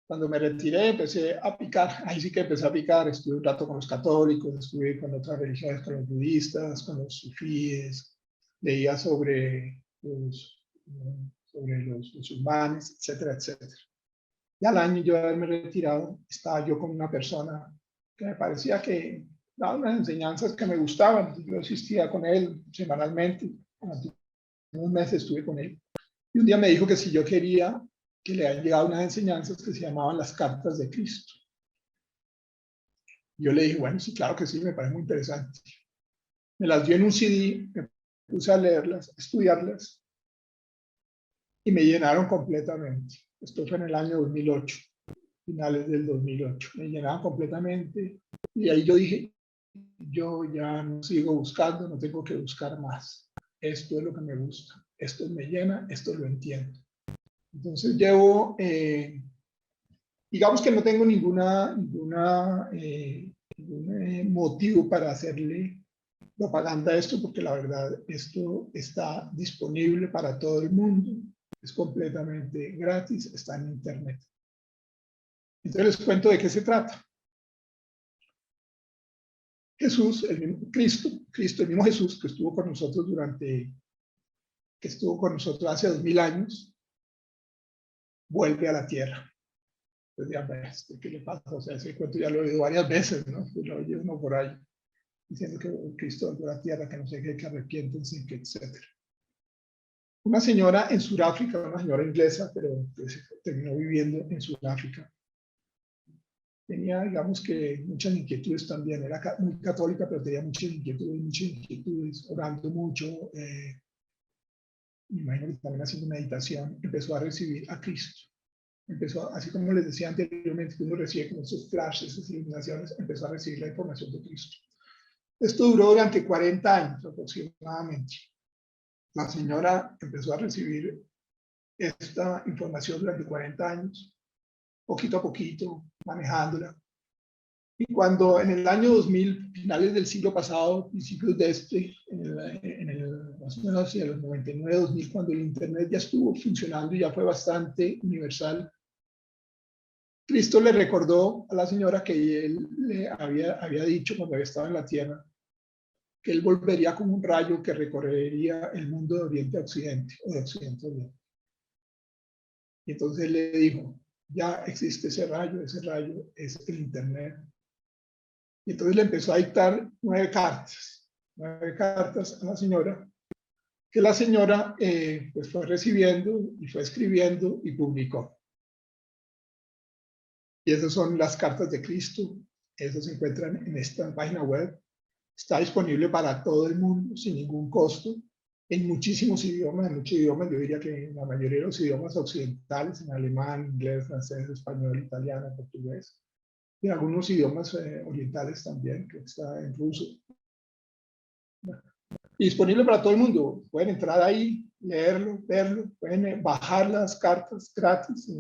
[SPEAKER 2] cuando me retiré empecé a picar, ahí sí que empecé a picar, estuve un rato con los católicos, estuve con otras religiones, con los budistas, con los sufíes, leía sobre los musulmanes, etcétera, etcétera. Y al año yo de haberme retirado, estaba yo con una persona que me parecía que daba unas enseñanzas que me gustaban. Yo asistía con él semanalmente, durante unos meses estuve con él. Y un día me dijo que si yo quería que le hayan llegado unas enseñanzas que se llamaban las cartas de Cristo. Yo le dije, bueno, sí, claro que sí, me parece muy interesante. Me las dio en un CD, me puse a leerlas, a estudiarlas. y me llenaron completamente. Esto fue en el año 2008, finales del 2008. Me llenaron completamente y ahí yo dije, yo ya no sigo buscando, no tengo que buscar más. Esto es lo que me gusta, esto me llena, esto lo entiendo. Entonces llevo, digamos que no tengo ningún motivo para hacerle propaganda a esto, porque la verdad esto está disponible para todo el mundo, es completamente gratis, está en internet. Entonces les cuento de qué se trata. Jesús, el mismo Cristo, el mismo Jesús que estuvo con nosotros hace 2000 años, vuelve a la tierra. Entonces ya, ¿qué le pasa? O sea, ese cuento ya lo he oído varias veces, ¿no? Pues lo oye uno por ahí, diciendo que Cristo volvió a la tierra, que no sé qué, que arrepiéntense, que etcétera. Una señora en Sudáfrica, una señora inglesa, pero pues, terminó viviendo en Sudáfrica. Tenía, digamos que, muchas inquietudes también. Era muy católica, pero tenía muchas inquietudes, orando mucho. Me imagino que también haciendo meditación. Empezó a recibir a Cristo. Empezó, así como les decía anteriormente, que uno recibe como esos flashes, esas iluminaciones, empezó a recibir la información de Cristo. Esto duró durante 40 años aproximadamente. La señora empezó a recibir esta información durante 40 años, poquito a poquito, manejándola. Y cuando en el año 2000, finales del siglo pasado, principios de este, más o menos hacia los 99, 2000, cuando el Internet ya estuvo funcionando y ya fue bastante universal, Cristo le recordó a la señora que él le había dicho cuando había estado en la tierra, que él volvería como un rayo que recorrería el mundo de oriente a occidente, o de occidente a oriente. Y entonces él le dijo, ya existe ese rayo es el Internet. Y entonces le empezó a dictar 9 cartas a la señora, que la señora pues fue recibiendo y fue escribiendo y publicó. Y esas son las cartas de Cristo. Esas se encuentran en esta página web. Está disponible para todo el mundo sin ningún costo, en muchísimos idiomas, yo diría que en la mayoría de los idiomas occidentales, en alemán, inglés, francés, español, italiano, portugués, y en algunos idiomas orientales también, que está en ruso. Y disponible para todo el mundo. Pueden entrar ahí, leerlo, verlo, pueden bajar las cartas gratis,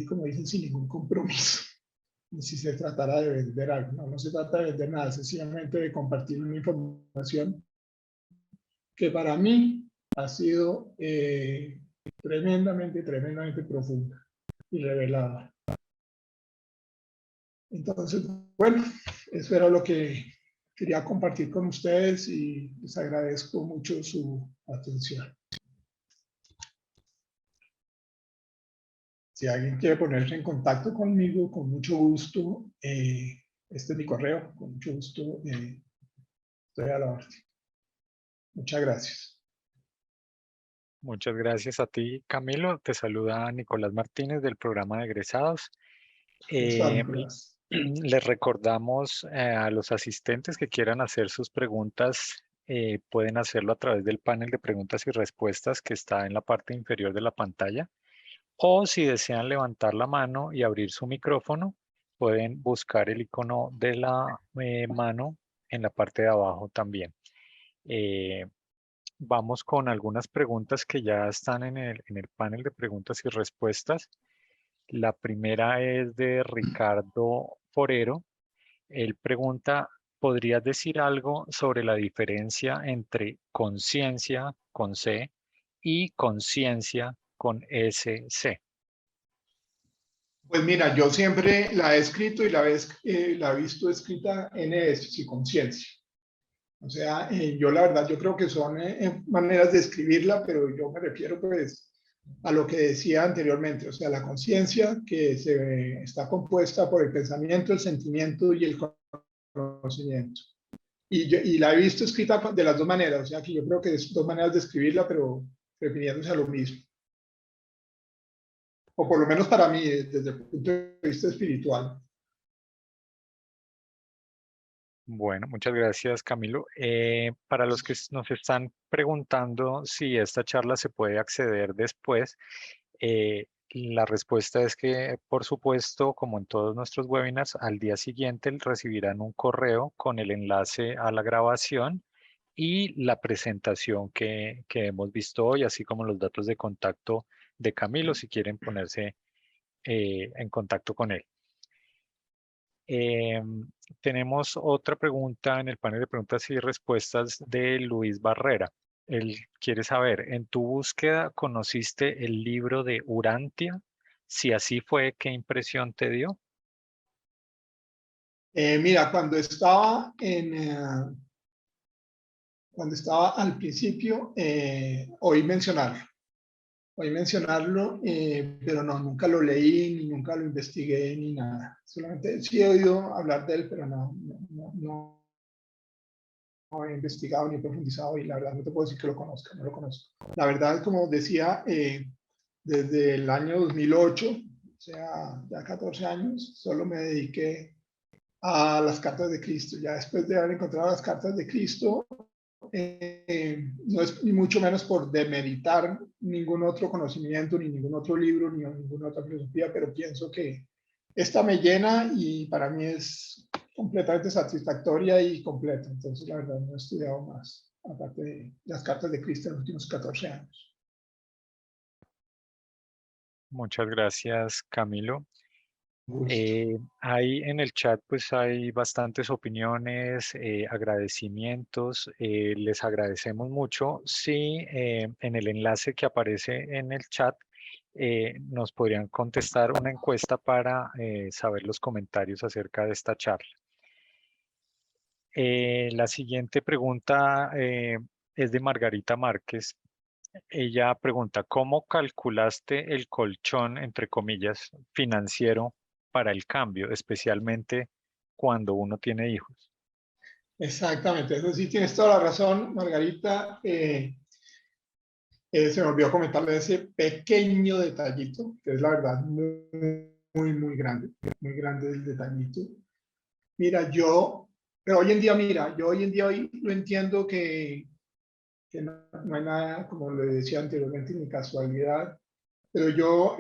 [SPEAKER 2] como dicen, sin ningún compromiso. Y si se tratara de vender algo, no se trata de vender nada, sencillamente de compartir una información que para mí ha sido tremendamente profunda y revelada. Entonces, bueno, eso era lo que quería compartir con ustedes y les agradezco mucho su atención. Si alguien quiere ponerse en contacto conmigo, con mucho gusto, este es mi correo, con mucho gusto estoy a la orden. Muchas gracias.
[SPEAKER 3] Muchas gracias a ti, Camilo. Te saluda Nicolás Martínez del programa de egresados.
[SPEAKER 2] Nicolás.
[SPEAKER 3] Les recordamos a los asistentes que quieran hacer sus preguntas, pueden hacerlo a través del panel de preguntas y respuestas que está en la parte inferior de la pantalla. O si desean levantar la mano y abrir su micrófono, pueden buscar el icono de la mano en la parte de abajo también. Vamos con algunas preguntas que ya están en el panel de preguntas y respuestas. La primera es de Ricardo Forero. Él pregunta, ¿podrías decir algo sobre la diferencia entre conciencia con C y conciencia con SC?
[SPEAKER 2] Pues mira, yo siempre la he escrito y la he visto escrita NS, y conciencia. O sea, yo la verdad, yo creo que son maneras de escribirla, pero yo me refiero pues a lo que decía anteriormente, o sea, la conciencia que está compuesta por el pensamiento, el sentimiento y el conocimiento. Y la he visto escrita de las dos maneras, o sea, que yo creo que es dos maneras de escribirla, pero refiriéndose a lo mismo. O por lo menos para mí, desde el punto de vista espiritual.
[SPEAKER 3] Bueno, muchas gracias, Camilo. Para los que nos están preguntando si esta charla se puede acceder después, la respuesta es que, por supuesto, como en todos nuestros webinars, al día siguiente recibirán un correo con el enlace a la grabación y la presentación que hemos visto hoy, así como los datos de contacto de Camilo, si quieren ponerse en contacto con él. Tenemos otra pregunta en el panel de preguntas y respuestas de Luis Barrera. Él quiere saber, ¿en tu búsqueda conociste el libro de Urantia? Si así fue, ¿qué impresión te dio?
[SPEAKER 2] Mira, cuando estaba al principio, oí mencionarlo, pero no, nunca lo leí, ni nunca lo investigué, ni nada. Solamente sí he oído hablar de él, pero no he investigado ni profundizado, y la verdad no te puedo decir que lo conozca, no lo conozco. La verdad, como decía, desde el año 2008, o sea, ya 14 años, solo me dediqué a las cartas de Cristo. Ya después de haber encontrado las cartas de Cristo, no es ni mucho menos por demeritar ningún otro conocimiento, ni ningún otro libro, ni ninguna otra filosofía, pero pienso que esta me llena y para mí es completamente satisfactoria y completa. Entonces, la verdad, no he estudiado más, aparte de las cartas de Cristo en los últimos 14 años.
[SPEAKER 3] Muchas gracias, Camilo.
[SPEAKER 2] Gusto.
[SPEAKER 3] Ahí en el chat pues hay bastantes opiniones, agradecimientos, les agradecemos mucho. Si en el enlace que aparece en el chat nos podrían contestar una encuesta para saber los comentarios acerca de esta charla. La siguiente pregunta es de Margarita Márquez. Ella pregunta, ¿cómo calculaste el colchón, entre comillas, financiero para el cambio, especialmente cuando uno tiene hijos?
[SPEAKER 2] Exactamente, eso sí tienes toda la razón, Margarita. Se me olvidó comentarle ese pequeño detallito, que es la verdad muy grande el detallito. Mira, pero hoy en día, mira, yo hoy lo entiendo que no hay nada, como le decía anteriormente, ni casualidad, pero yo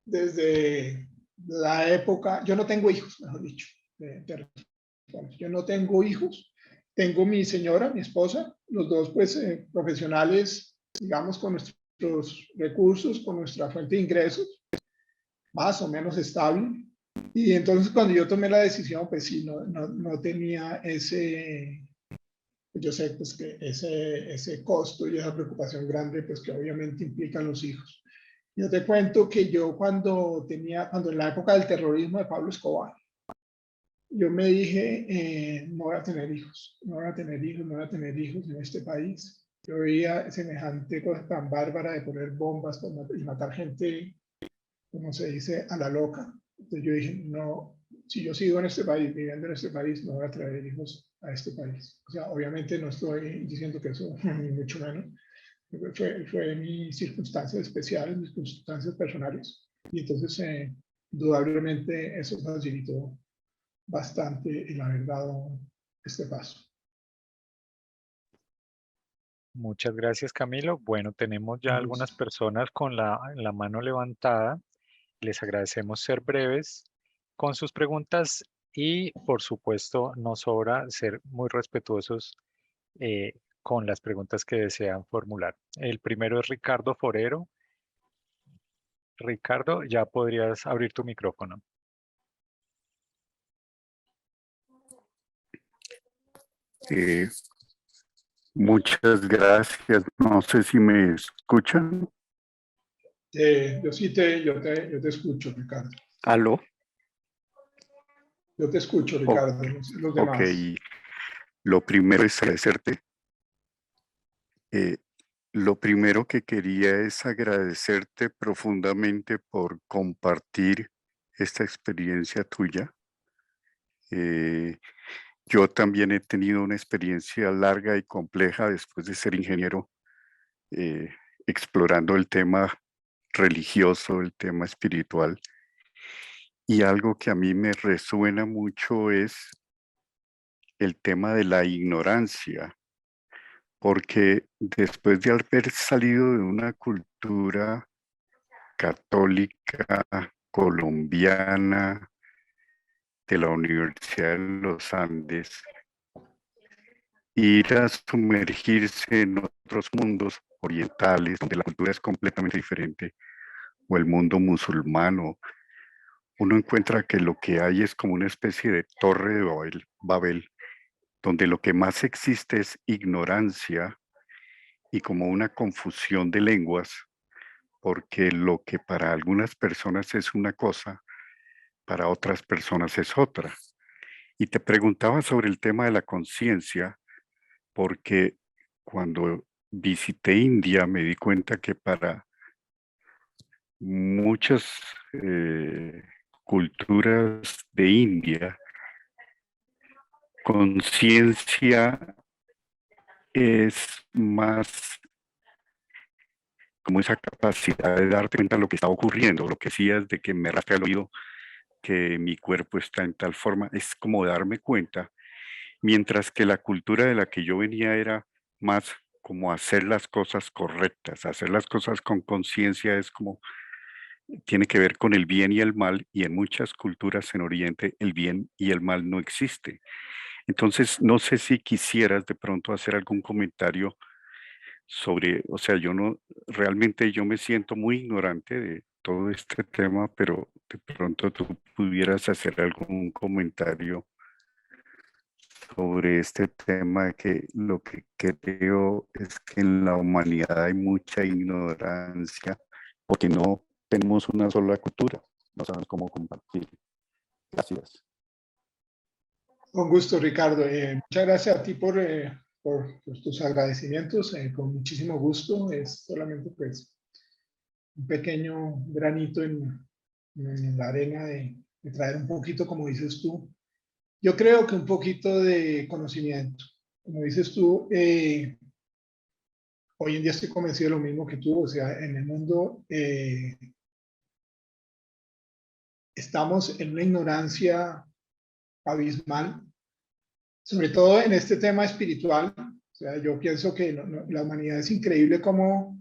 [SPEAKER 2] desde la época, yo no tengo hijos, mejor dicho, yo no tengo hijos, tengo mi señora, mi esposa, los dos pues profesionales, digamos, con nuestros recursos, con nuestra fuente de ingresos, más o menos estable. Y entonces cuando yo tomé la decisión, pues sí, no tenía yo sé pues que ese costo y esa preocupación grande pues que obviamente implican los hijos. Yo te cuento que yo cuando en la época del terrorismo de Pablo Escobar, yo me dije, no voy a tener hijos, no voy a tener hijos, no voy a tener hijos en este país. Yo veía semejante cosa tan bárbara de poner bombas y matar gente, como se dice, a la loca. Entonces yo dije, no, si yo sigo en este país, viviendo en este país, no voy a traer hijos a este país. O sea, obviamente no estoy diciendo que eso, ni mucho menos. Fue mis circunstancias especiales, mis circunstancias personales. Y entonces, indudablemente, eso facilitó bastante el haber dado este paso.
[SPEAKER 3] Muchas gracias, Camilo. Bueno, tenemos ya
[SPEAKER 2] Un
[SPEAKER 3] algunas
[SPEAKER 2] gusto.
[SPEAKER 3] personas con la mano levantada. Les agradecemos ser breves con sus preguntas y, por supuesto, nos sobra ser muy respetuosos con las preguntas que desean formular. El primero es Ricardo Forero. Ricardo, ya podrías abrir tu micrófono.
[SPEAKER 4] Muchas gracias. No sé si me escuchan.
[SPEAKER 2] Yo te escucho, Ricardo.
[SPEAKER 4] ¿Aló?
[SPEAKER 2] Yo te escucho,
[SPEAKER 4] O-
[SPEAKER 2] Ricardo, los
[SPEAKER 4] ok.
[SPEAKER 2] demás.
[SPEAKER 4] Lo primero es agradecerte. Eh, lo primero que quería es agradecerte profundamente por compartir esta experiencia tuya. Yo también he tenido una experiencia larga y compleja después de ser ingeniero, eh, explorando el tema religioso, el tema espiritual. Y algo que a mí me resuena mucho es el tema de la ignorancia, porque después de haber salido de una cultura católica, colombiana, de la Universidad de los Andes, ir a sumergirse en otros mundos orientales, donde la cultura es completamente diferente, o el mundo musulmano, uno encuentra que lo que hay es como una especie de torre de Babel, donde lo que más existe es ignorancia y como una confusión de lenguas, porque lo que para algunas personas es una cosa, para otras personas es otra. Y te preguntaba sobre el tema de la conciencia, porque cuando visité India me di cuenta que para muchas culturas de India, conciencia es más como esa capacidad de darte cuenta de lo que está ocurriendo, lo que decías de que me rasca el oído, que mi cuerpo está en tal forma, es como darme cuenta, mientras que la cultura de la que yo venía era más como hacer las cosas correctas, hacer las cosas con conciencia es como, tiene que ver con el bien y el mal, y en muchas culturas en Oriente el bien y el mal no existe. Entonces, no sé si quisieras de pronto hacer algún comentario sobre, o sea, yo no, realmente yo me siento muy ignorante de todo este tema, pero de pronto tú pudieras hacer algún comentario sobre este tema de que lo que creo es que en la humanidad hay mucha ignorancia porque no tenemos una sola cultura, no sabemos cómo compartir. Gracias.
[SPEAKER 2] Con gusto, Ricardo. Muchas gracias a ti por tus agradecimientos. Con muchísimo gusto. Es solamente pues un pequeño granito en la arena de traer un poquito, como dices tú. Yo creo que un poquito de conocimiento. Como dices tú, hoy en día estoy convencido de lo mismo que tú. O sea, en el mundo estamos en una ignorancia abismal, sobre todo en este tema espiritual. O sea, yo pienso que la humanidad es increíble cómo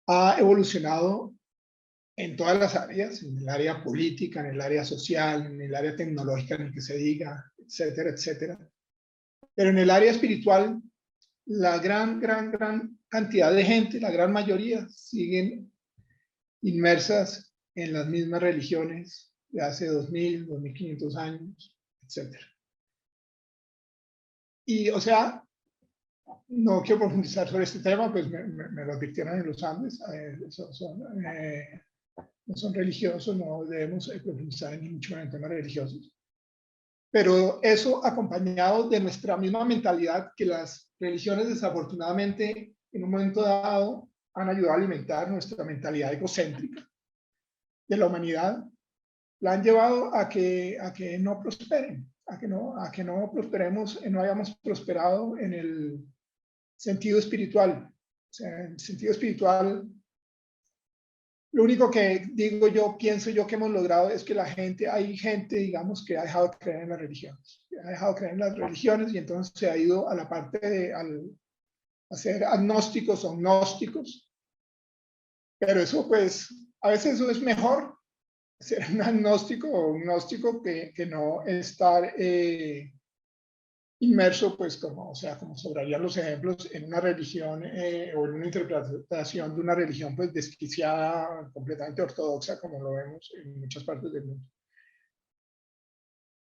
[SPEAKER 2] ha evolucionado en todas las áreas, en el área política, en el área social, en el área tecnológica, en el que se diga, etcétera, etcétera. Pero en el área espiritual, la gran cantidad de gente, la gran mayoría, siguen inmersas en las mismas religiones de hace 2000, 2500 años, etcétera. Y, o sea, no quiero profundizar sobre este tema, pues me lo advirtieron en los Andes, no son religiosos, no debemos profundizar ni mucho en temas religiosos. Pero eso acompañado de nuestra misma mentalidad, que las religiones desafortunadamente en un momento dado han ayudado a alimentar nuestra mentalidad egocéntrica de la humanidad, la han llevado a que no prosperen, a que no prosperemos, no hayamos prosperado en el sentido espiritual. O sea, en el sentido espiritual, lo único que digo yo, pienso yo que hemos logrado es que hay gente, digamos, que ha dejado de creer en las religiones. Ha dejado de creer en las religiones y entonces se ha ido a la parte de a ser agnósticos o gnósticos. Pero eso, pues, a veces eso es mejor, ser un agnóstico o un gnóstico que no estar inmerso, pues, como, o sea, como sobrarían los ejemplos, en una religión o en una interpretación de una religión, pues, desquiciada, completamente ortodoxa, como lo vemos en muchas partes del mundo.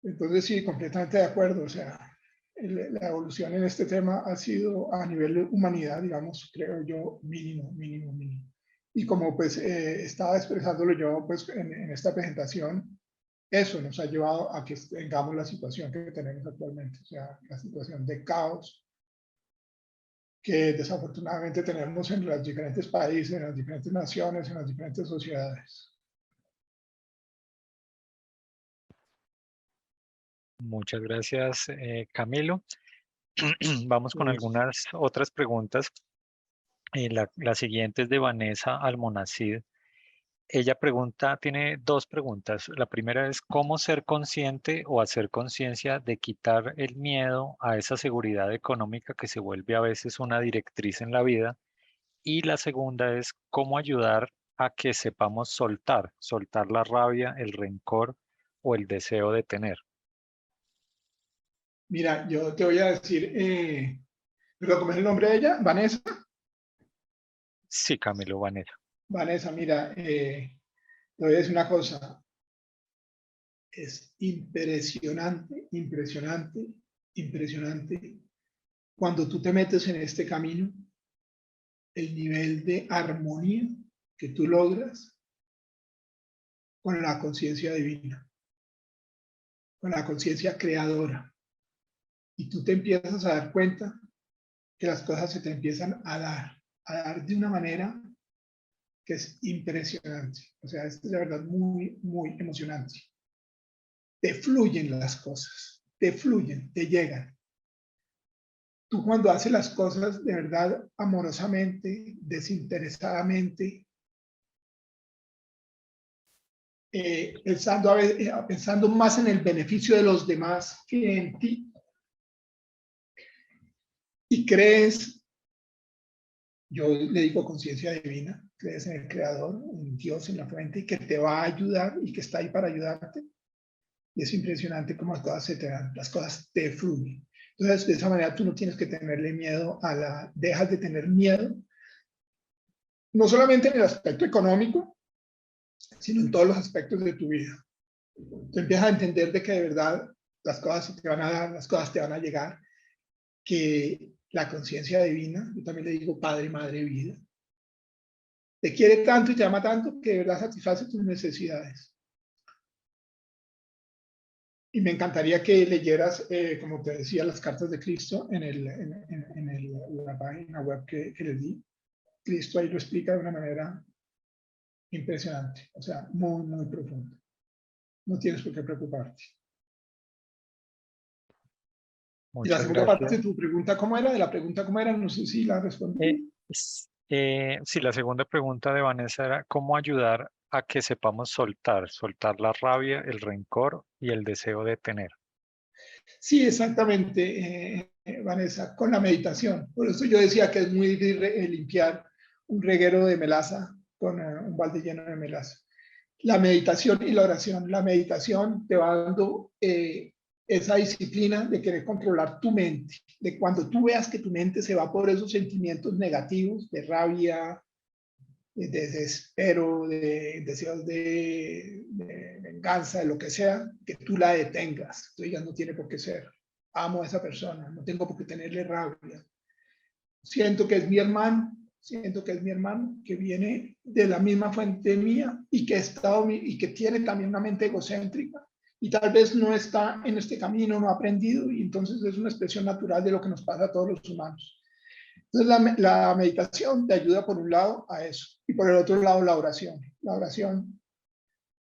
[SPEAKER 2] Entonces, sí, completamente de acuerdo. O sea, la evolución en este tema ha sido a nivel de humanidad, digamos, creo yo, mínimo. Y como pues estaba expresándolo yo pues en esta presentación, eso nos ha llevado a que tengamos la situación que tenemos actualmente, o sea, la situación de caos que desafortunadamente tenemos en los diferentes países, en las diferentes naciones, en las diferentes sociedades.
[SPEAKER 3] Muchas gracias, Camilo. Vamos con algunas otras preguntas. La siguiente es de Vanessa Almonacid ella pregunta, tiene dos preguntas. La primera es cómo ser consciente o hacer conciencia de quitar el miedo a esa seguridad económica que se vuelve a veces una directriz en la vida. Y la segunda es cómo ayudar a que sepamos soltar la rabia, el rencor o el deseo de tener.
[SPEAKER 2] Mira, yo te voy a decir, ¿pero cómo es el nombre de ella? Vanessa.
[SPEAKER 3] Sí, Camilo, Vanessa.
[SPEAKER 2] Vanessa, mira, te voy a decir una cosa. Es impresionante, impresionante, impresionante. Cuando tú te metes en este camino, el nivel de armonía que tú logras con la conciencia divina, con la conciencia creadora. Y tú te empiezas a dar cuenta que las cosas se te empiezan a dar de una manera que es impresionante. O sea, es de verdad muy, muy emocionante. Te fluyen las cosas, te fluyen, te llegan. Tú cuando haces las cosas de verdad amorosamente, desinteresadamente, pensando más en el beneficio de los demás que en ti, y crees, yo le digo conciencia divina, crees en el Creador, en Dios, en la fuente, que te va a ayudar y que está ahí para ayudarte. Y es impresionante cómo las cosas se te dan, las cosas te fluyen. Entonces, de esa manera tú no tienes que tenerle miedo dejas de tener miedo, no solamente en el aspecto económico, sino en todos los aspectos de tu vida. Tú empiezas a entender de que de verdad las cosas se te van a dar, las cosas te van a llegar, que la conciencia divina, yo también le digo Padre, Madre, Vida, te quiere tanto y te ama tanto que de verdad satisface tus necesidades. Y me encantaría que leyeras, como te decía, las cartas de Cristo en la página web que les di. Cristo ahí lo explica de una manera impresionante, o sea, muy, muy profunda. No tienes por qué preocuparte. Y la
[SPEAKER 3] Muchas
[SPEAKER 2] segunda parte de
[SPEAKER 3] gracias.
[SPEAKER 2] tu pregunta, ¿cómo era? De la pregunta, ¿cómo era? No sé si la respondí.
[SPEAKER 3] Sí, la segunda pregunta de Vanessa era cómo ayudar a que sepamos soltar la rabia, el rencor y el deseo de tener.
[SPEAKER 2] Sí, exactamente, Vanessa, con la meditación. Por eso yo decía que es muy difícil limpiar un reguero de melaza con un balde lleno de melaza. La meditación y la oración. La meditación te va dando esa disciplina de querer controlar tu mente, de cuando tú veas que tu mente se va por esos sentimientos negativos, de rabia, de desespero, de deseos de venganza, de lo que sea, que tú la detengas. Tú digas, no tiene por qué ser. Amo a esa persona, no tengo por qué tenerle rabia. Siento que es mi hermano, siento que es mi hermano, que viene de la misma fuente mía y y que tiene también una mente egocéntrica y tal vez no está en este camino, no ha aprendido y entonces es una expresión natural de lo que nos pasa a todos los humanos. Entonces la meditación te ayuda por un lado a eso y por el otro lado la oración. La oración,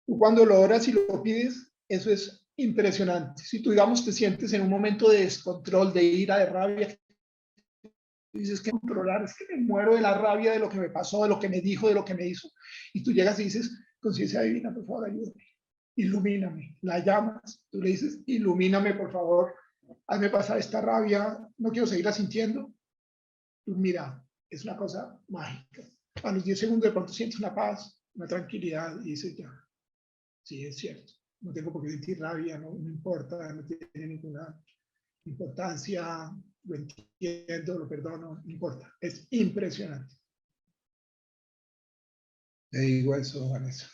[SPEAKER 2] tú cuando lo oras y lo pides, eso es impresionante. Si tú, digamos, te sientes en un momento de descontrol, de ira, de rabia, dices que controlar, es que me muero de la rabia de lo que me pasó, de lo que me dijo, de lo que me hizo. Y tú llegas y dices, conciencia divina, por favor, ayúdame, ilumíname. La llamas, tú le dices, ilumíname, por favor, hazme pasar esta rabia, no quiero seguirla sintiendo. Tú mira, es una cosa mágica. A los 10 segundos de pronto sientes una paz, una tranquilidad y dices, ya, sí, es cierto. No tengo por qué sentir rabia, no importa, no tiene ninguna importancia, lo entiendo, lo perdono, no importa. Es impresionante. Te digo eso, Vanessa.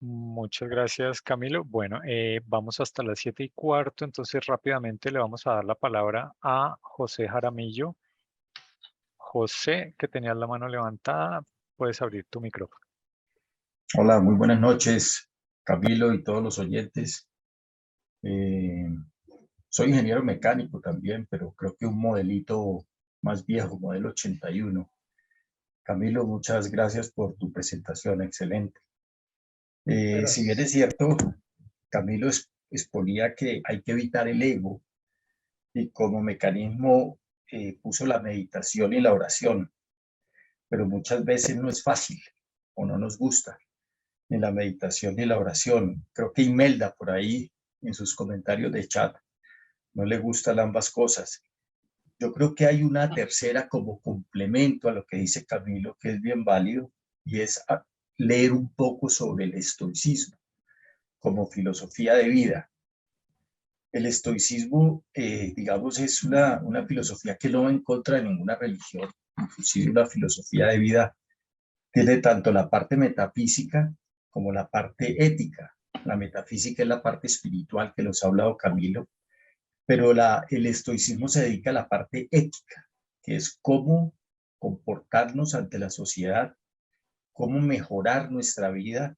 [SPEAKER 3] Muchas gracias, Camilo. Bueno, vamos hasta las 7:15, entonces rápidamente le vamos a dar la palabra a José Jaramillo. José, que tenías la mano levantada, puedes abrir tu micrófono.
[SPEAKER 5] Hola, muy buenas noches, Camilo y todos los oyentes. Soy ingeniero mecánico también, pero creo que un modelito más viejo, modelo 81. Camilo, muchas gracias por tu presentación, excelente. Si bien es cierto, Camilo exponía que hay que evitar el ego y como mecanismo puso la meditación y la oración, pero muchas veces no es fácil. o no nos gusta, ni la meditación ni la oración. Creo que Imelda por ahí en sus comentarios de chat no le gustan ambas cosas. Yo creo que hay una tercera como complemento a lo que dice Camilo, que es bien válido, y es leer un poco sobre el estoicismo como filosofía de vida. El estoicismo, digamos, es una filosofía que no va en contra de ninguna religión, inclusive una filosofía de vida. Tiene tanto la parte metafísica como la parte ética. La metafísica es la parte espiritual que nos ha hablado Camilo, pero el estoicismo se dedica a la parte ética, que es cómo comportarnos ante la sociedad, cómo mejorar nuestra vida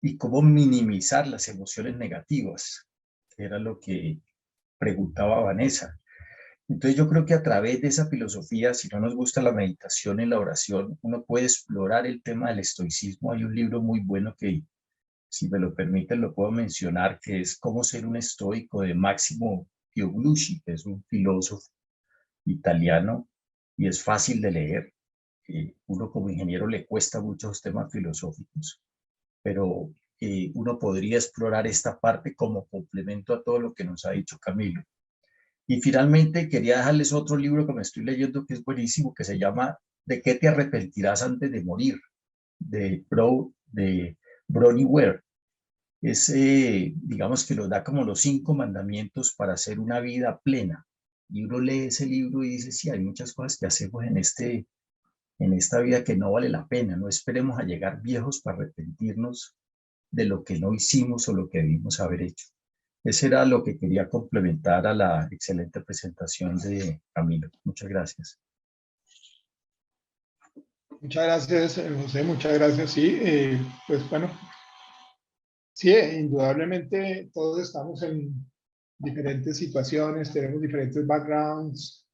[SPEAKER 5] y cómo minimizar las emociones negativas, que era lo que preguntaba Vanessa. Entonces yo creo que a través de esa filosofía, si no nos gusta la meditación y la oración, uno puede explorar el tema del estoicismo. Hay un libro muy bueno que, si me lo permiten, lo puedo mencionar, que es Cómo ser un estoico, de Máximo Pioglucci, que es un filósofo italiano y es fácil de leer. Uno como ingeniero le cuesta muchos temas filosóficos, pero uno podría explorar esta parte como complemento a todo lo que nos ha dicho Camilo. Y finalmente quería dejarles otro libro que me estoy leyendo que es buenísimo, que se llama ¿De qué te arrepentirás antes de morir? De Bronnie Ware. Es, digamos que nos da como los 5 mandamientos para hacer una vida plena. Y uno lee ese libro y dice, sí, hay muchas cosas que hacemos en esta vida que no vale la pena. No esperemos a llegar viejos para arrepentirnos de lo que no hicimos o lo que debimos haber hecho. Ese era lo que quería complementar a la excelente presentación de Camilo. Muchas gracias.
[SPEAKER 2] Muchas gracias, José, muchas gracias. Sí, pues bueno, sí, indudablemente todos estamos en diferentes situaciones, tenemos diferentes backgrounds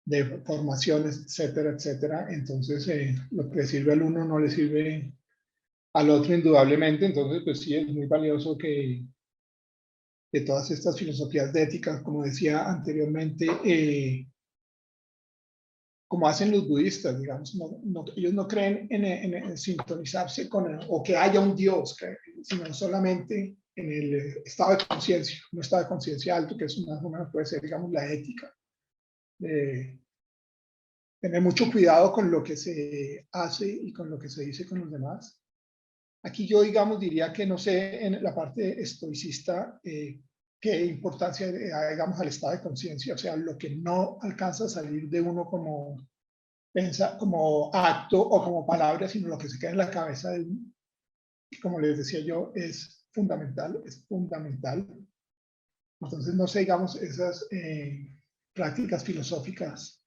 [SPEAKER 2] de formaciones, etcétera, etcétera. Entonces, lo que le sirve al uno no le sirve al otro indudablemente. Entonces, pues sí, es muy valioso que de todas estas filosofías de ética, como decía anteriormente, como hacen los budistas, digamos, ellos no creen en sintonizarse con o que haya un Dios, sino solamente en el estado de conciencia, un estado de conciencia alto, que es una puede ser, digamos, la ética. Tener mucho cuidado con lo que se hace y con lo que se dice con los demás. Aquí yo, digamos, diría que no sé en la parte estoicista qué importancia da, digamos, al estado de conciencia, o sea, lo que no alcanza a salir de uno como acto o como palabra, sino lo que se queda en la cabeza de uno. Como les decía yo, es fundamental, es fundamental. Entonces, no sé, digamos, esas prácticas filosóficas,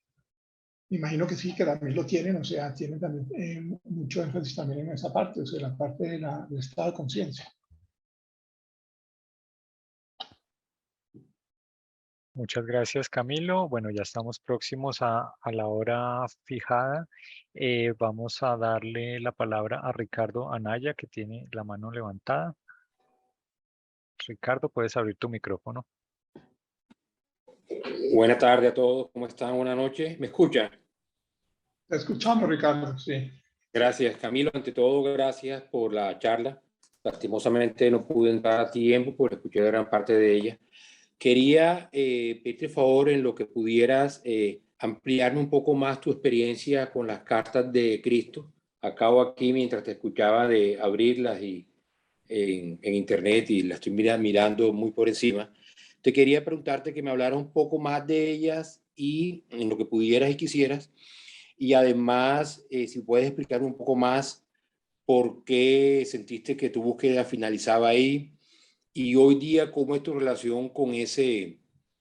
[SPEAKER 2] me imagino que sí, que también lo tienen, o sea, tienen también mucho énfasis también en esa parte, o sea, la parte del estado de conciencia.
[SPEAKER 3] Muchas gracias, Camilo. Bueno, ya estamos próximos a la hora fijada. Vamos a darle la palabra a Ricardo Anaya, que tiene la mano levantada. Ricardo, puedes abrir tu micrófono.
[SPEAKER 6] Buenas tardes a todos, ¿cómo están? Buenas noches. ¿Me escuchan?
[SPEAKER 2] Te escuchamos, Ricardo, sí.
[SPEAKER 6] Gracias, Camilo. Ante todo, gracias por la charla. Lastimosamente no pude entrar a tiempo, pero escuché gran parte de ella. Quería pedirte favor en lo que pudieras ampliarme un poco más tu experiencia con las cartas de Cristo. Acabo aquí mientras te escuchaba de abrirlas en internet y las estoy mirando muy por encima. Te quería preguntarte que me hablaras un poco más de ellas y en lo que pudieras y quisieras. Y además, si puedes explicar un poco más por qué sentiste que tu búsqueda finalizaba ahí y hoy día cómo es tu relación con ese,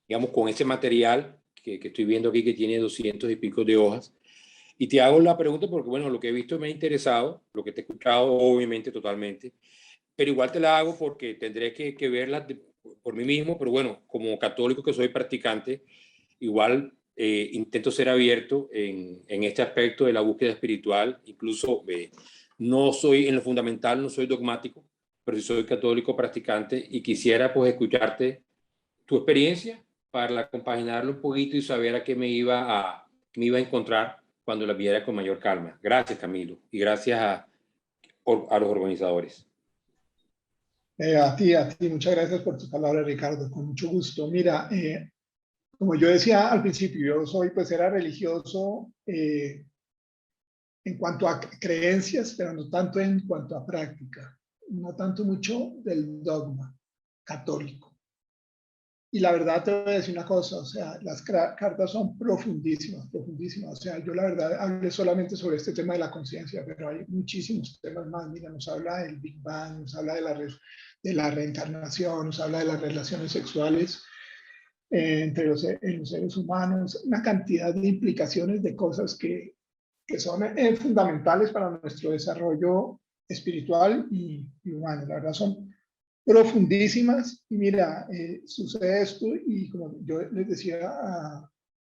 [SPEAKER 6] digamos, con ese material que estoy viendo aquí que tiene 200 y pico de hojas. Y te hago la pregunta porque, bueno, lo que he visto me ha interesado, lo que te he escuchado, obviamente, totalmente, pero igual te la hago porque tendré que verla por mí mismo, pero bueno, como católico que soy practicante, igual intento ser abierto en este aspecto de la búsqueda espiritual, incluso no soy en lo fundamental, no soy dogmático, pero sí soy católico practicante y quisiera pues escucharte tu experiencia para compaginarlo un poquito y saber a qué me iba a encontrar cuando la viera con mayor calma. Gracias, Camilo, y gracias a los organizadores.
[SPEAKER 2] A ti, muchas gracias por tus palabras, Ricardo, con mucho gusto. Mira, como yo decía al principio, yo era religioso en cuanto a creencias, pero no tanto en cuanto a práctica, no tanto mucho del dogma católico. Y la verdad te voy a decir una cosa, o sea, las cartas son profundísimas, profundísimas. O sea, yo la verdad hablé solamente sobre este tema de la conciencia, pero hay muchísimos temas más. Mira, nos habla del Big Bang, nos habla de la reencarnación, nos habla de las relaciones sexuales entre los seres humanos, una cantidad de implicaciones de cosas que son fundamentales para nuestro desarrollo espiritual y humano. La verdad son profundísimas. Y mira, sucede esto y como yo les decía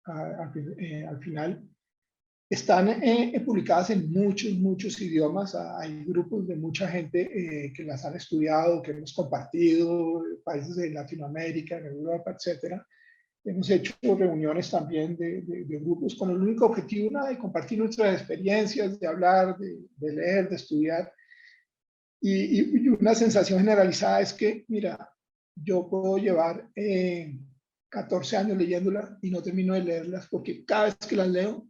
[SPEAKER 2] al final, están publicadas en muchos idiomas. Hay grupos de mucha gente que las han estudiado, que hemos compartido, países de Latinoamérica, en Europa, etcétera. Hemos hecho reuniones también de grupos con el único objetivo de compartir nuestras experiencias, de hablar, de leer, de estudiar. Y una sensación generalizada es que, mira, yo puedo llevar 14 años leyéndolas y no termino de leerlas porque cada vez que las leo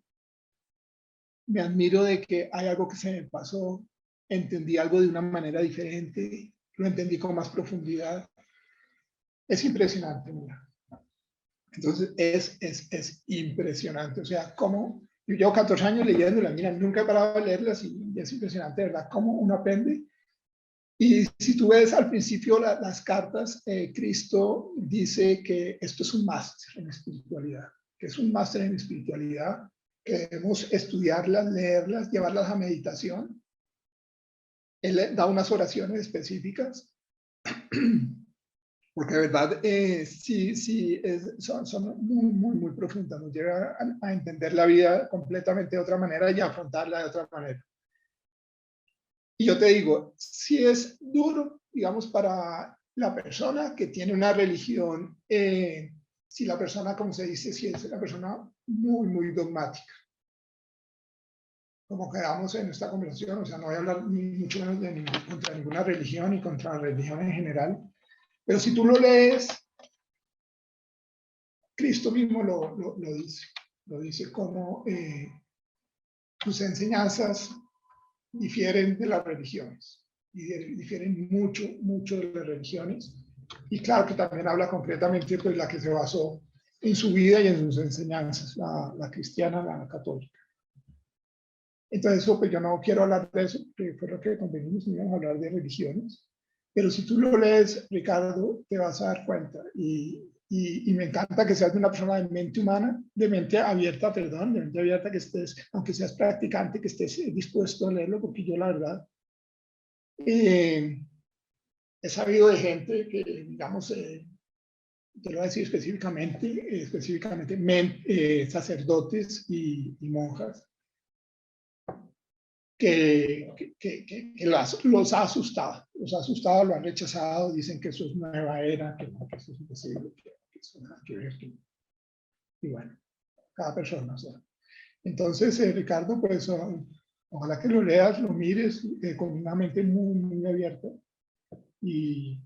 [SPEAKER 2] me admiro de que hay algo que se me pasó, entendí algo de una manera diferente, lo entendí con más profundidad. Es impresionante, mira. Entonces es impresionante, o sea, cómo yo llevo 14 años leyéndolas, mira, nunca he parado de leerlas y es impresionante, ¿verdad? Cómo uno aprende. Y si tú ves al principio las cartas, Cristo dice que esto es un máster en espiritualidad, que es un máster en espiritualidad, que debemos estudiarlas, leerlas, llevarlas a meditación. Él da unas oraciones específicas, porque de verdad son muy profundas, nos lleva a entender la vida completamente de otra manera y a afrontarla de otra manera. Y yo te digo, si es duro, digamos, para la persona que tiene una religión, si la persona, como se dice, si es una persona muy dogmática, como quedamos en esta conversación, o sea, no voy a hablar ni mucho menos contra ninguna religión ni contra la religión en general, pero si tú lo lees, Cristo mismo lo dice como sus enseñanzas difieren de las religiones, y difieren mucho de las religiones, y claro que también habla concretamente pues la que se basó en su vida y en sus enseñanzas, la cristiana, la católica. Entonces pues yo no quiero hablar de eso, que fue lo que convenimos, no íbamos a hablar de religiones, pero si tú lo lees, Ricardo, te vas a dar cuenta, y me encanta que seas una persona de mente humana, de mente abierta, perdón, de mente abierta, que estés, aunque seas practicante, que estés dispuesto a leerlo, porque yo la verdad he sabido de gente que, digamos, te lo voy a decir específicamente sacerdotes y monjas, que los ha asustado, lo han rechazado, dicen que eso es nueva era, que eso es imposible, que eso nada que ver. Y bueno, cada persona, o sea. Entonces, Ricardo, pues ojalá que lo leas, lo mires con una mente muy abierta y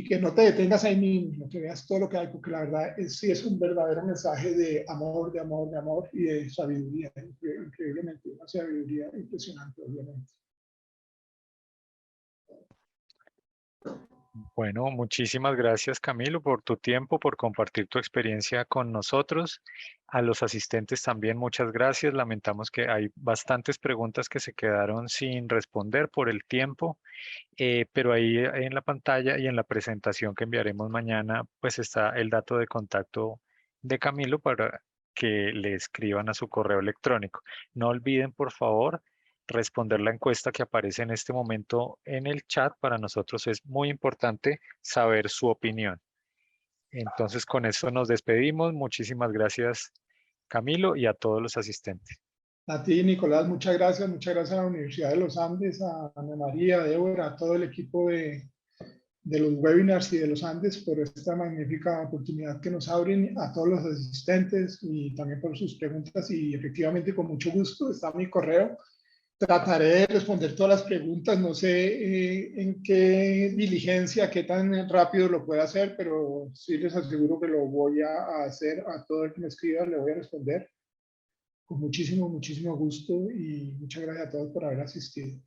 [SPEAKER 2] que no te detengas ahí mismo, que veas todo lo que hay, porque la verdad sí es un verdadero mensaje de amor y de sabiduría, increíblemente, una sabiduría impresionante, obviamente.
[SPEAKER 3] Bueno, muchísimas gracias, Camilo, por tu tiempo, por compartir tu experiencia con nosotros. A los asistentes también muchas gracias. Lamentamos que hay bastantes preguntas que se quedaron sin responder por el tiempo, pero ahí en la pantalla y en la presentación que enviaremos mañana, pues está el dato de contacto de Camilo para que le escriban a su correo electrónico. No olviden, por favor, responder la encuesta que aparece en este momento en el chat. Para nosotros es muy importante saber su opinión. Entonces, con eso nos despedimos. Muchísimas gracias, Camilo, y a todos los asistentes.
[SPEAKER 2] A ti, Nicolás, muchas gracias a la Universidad de los Andes, a Ana María, a Débora, a todo el equipo de los webinars y de los Andes por esta magnífica oportunidad que nos abren, a todos los asistentes y también por sus preguntas, y efectivamente con mucho gusto está mi correo Trataré de responder todas las preguntas. No sé en qué diligencia, qué tan rápido lo pueda hacer, pero sí les aseguro que lo voy a hacer. A todo el que me escriba le voy a responder con muchísimo, muchísimo gusto, y muchas gracias a todos por haber asistido.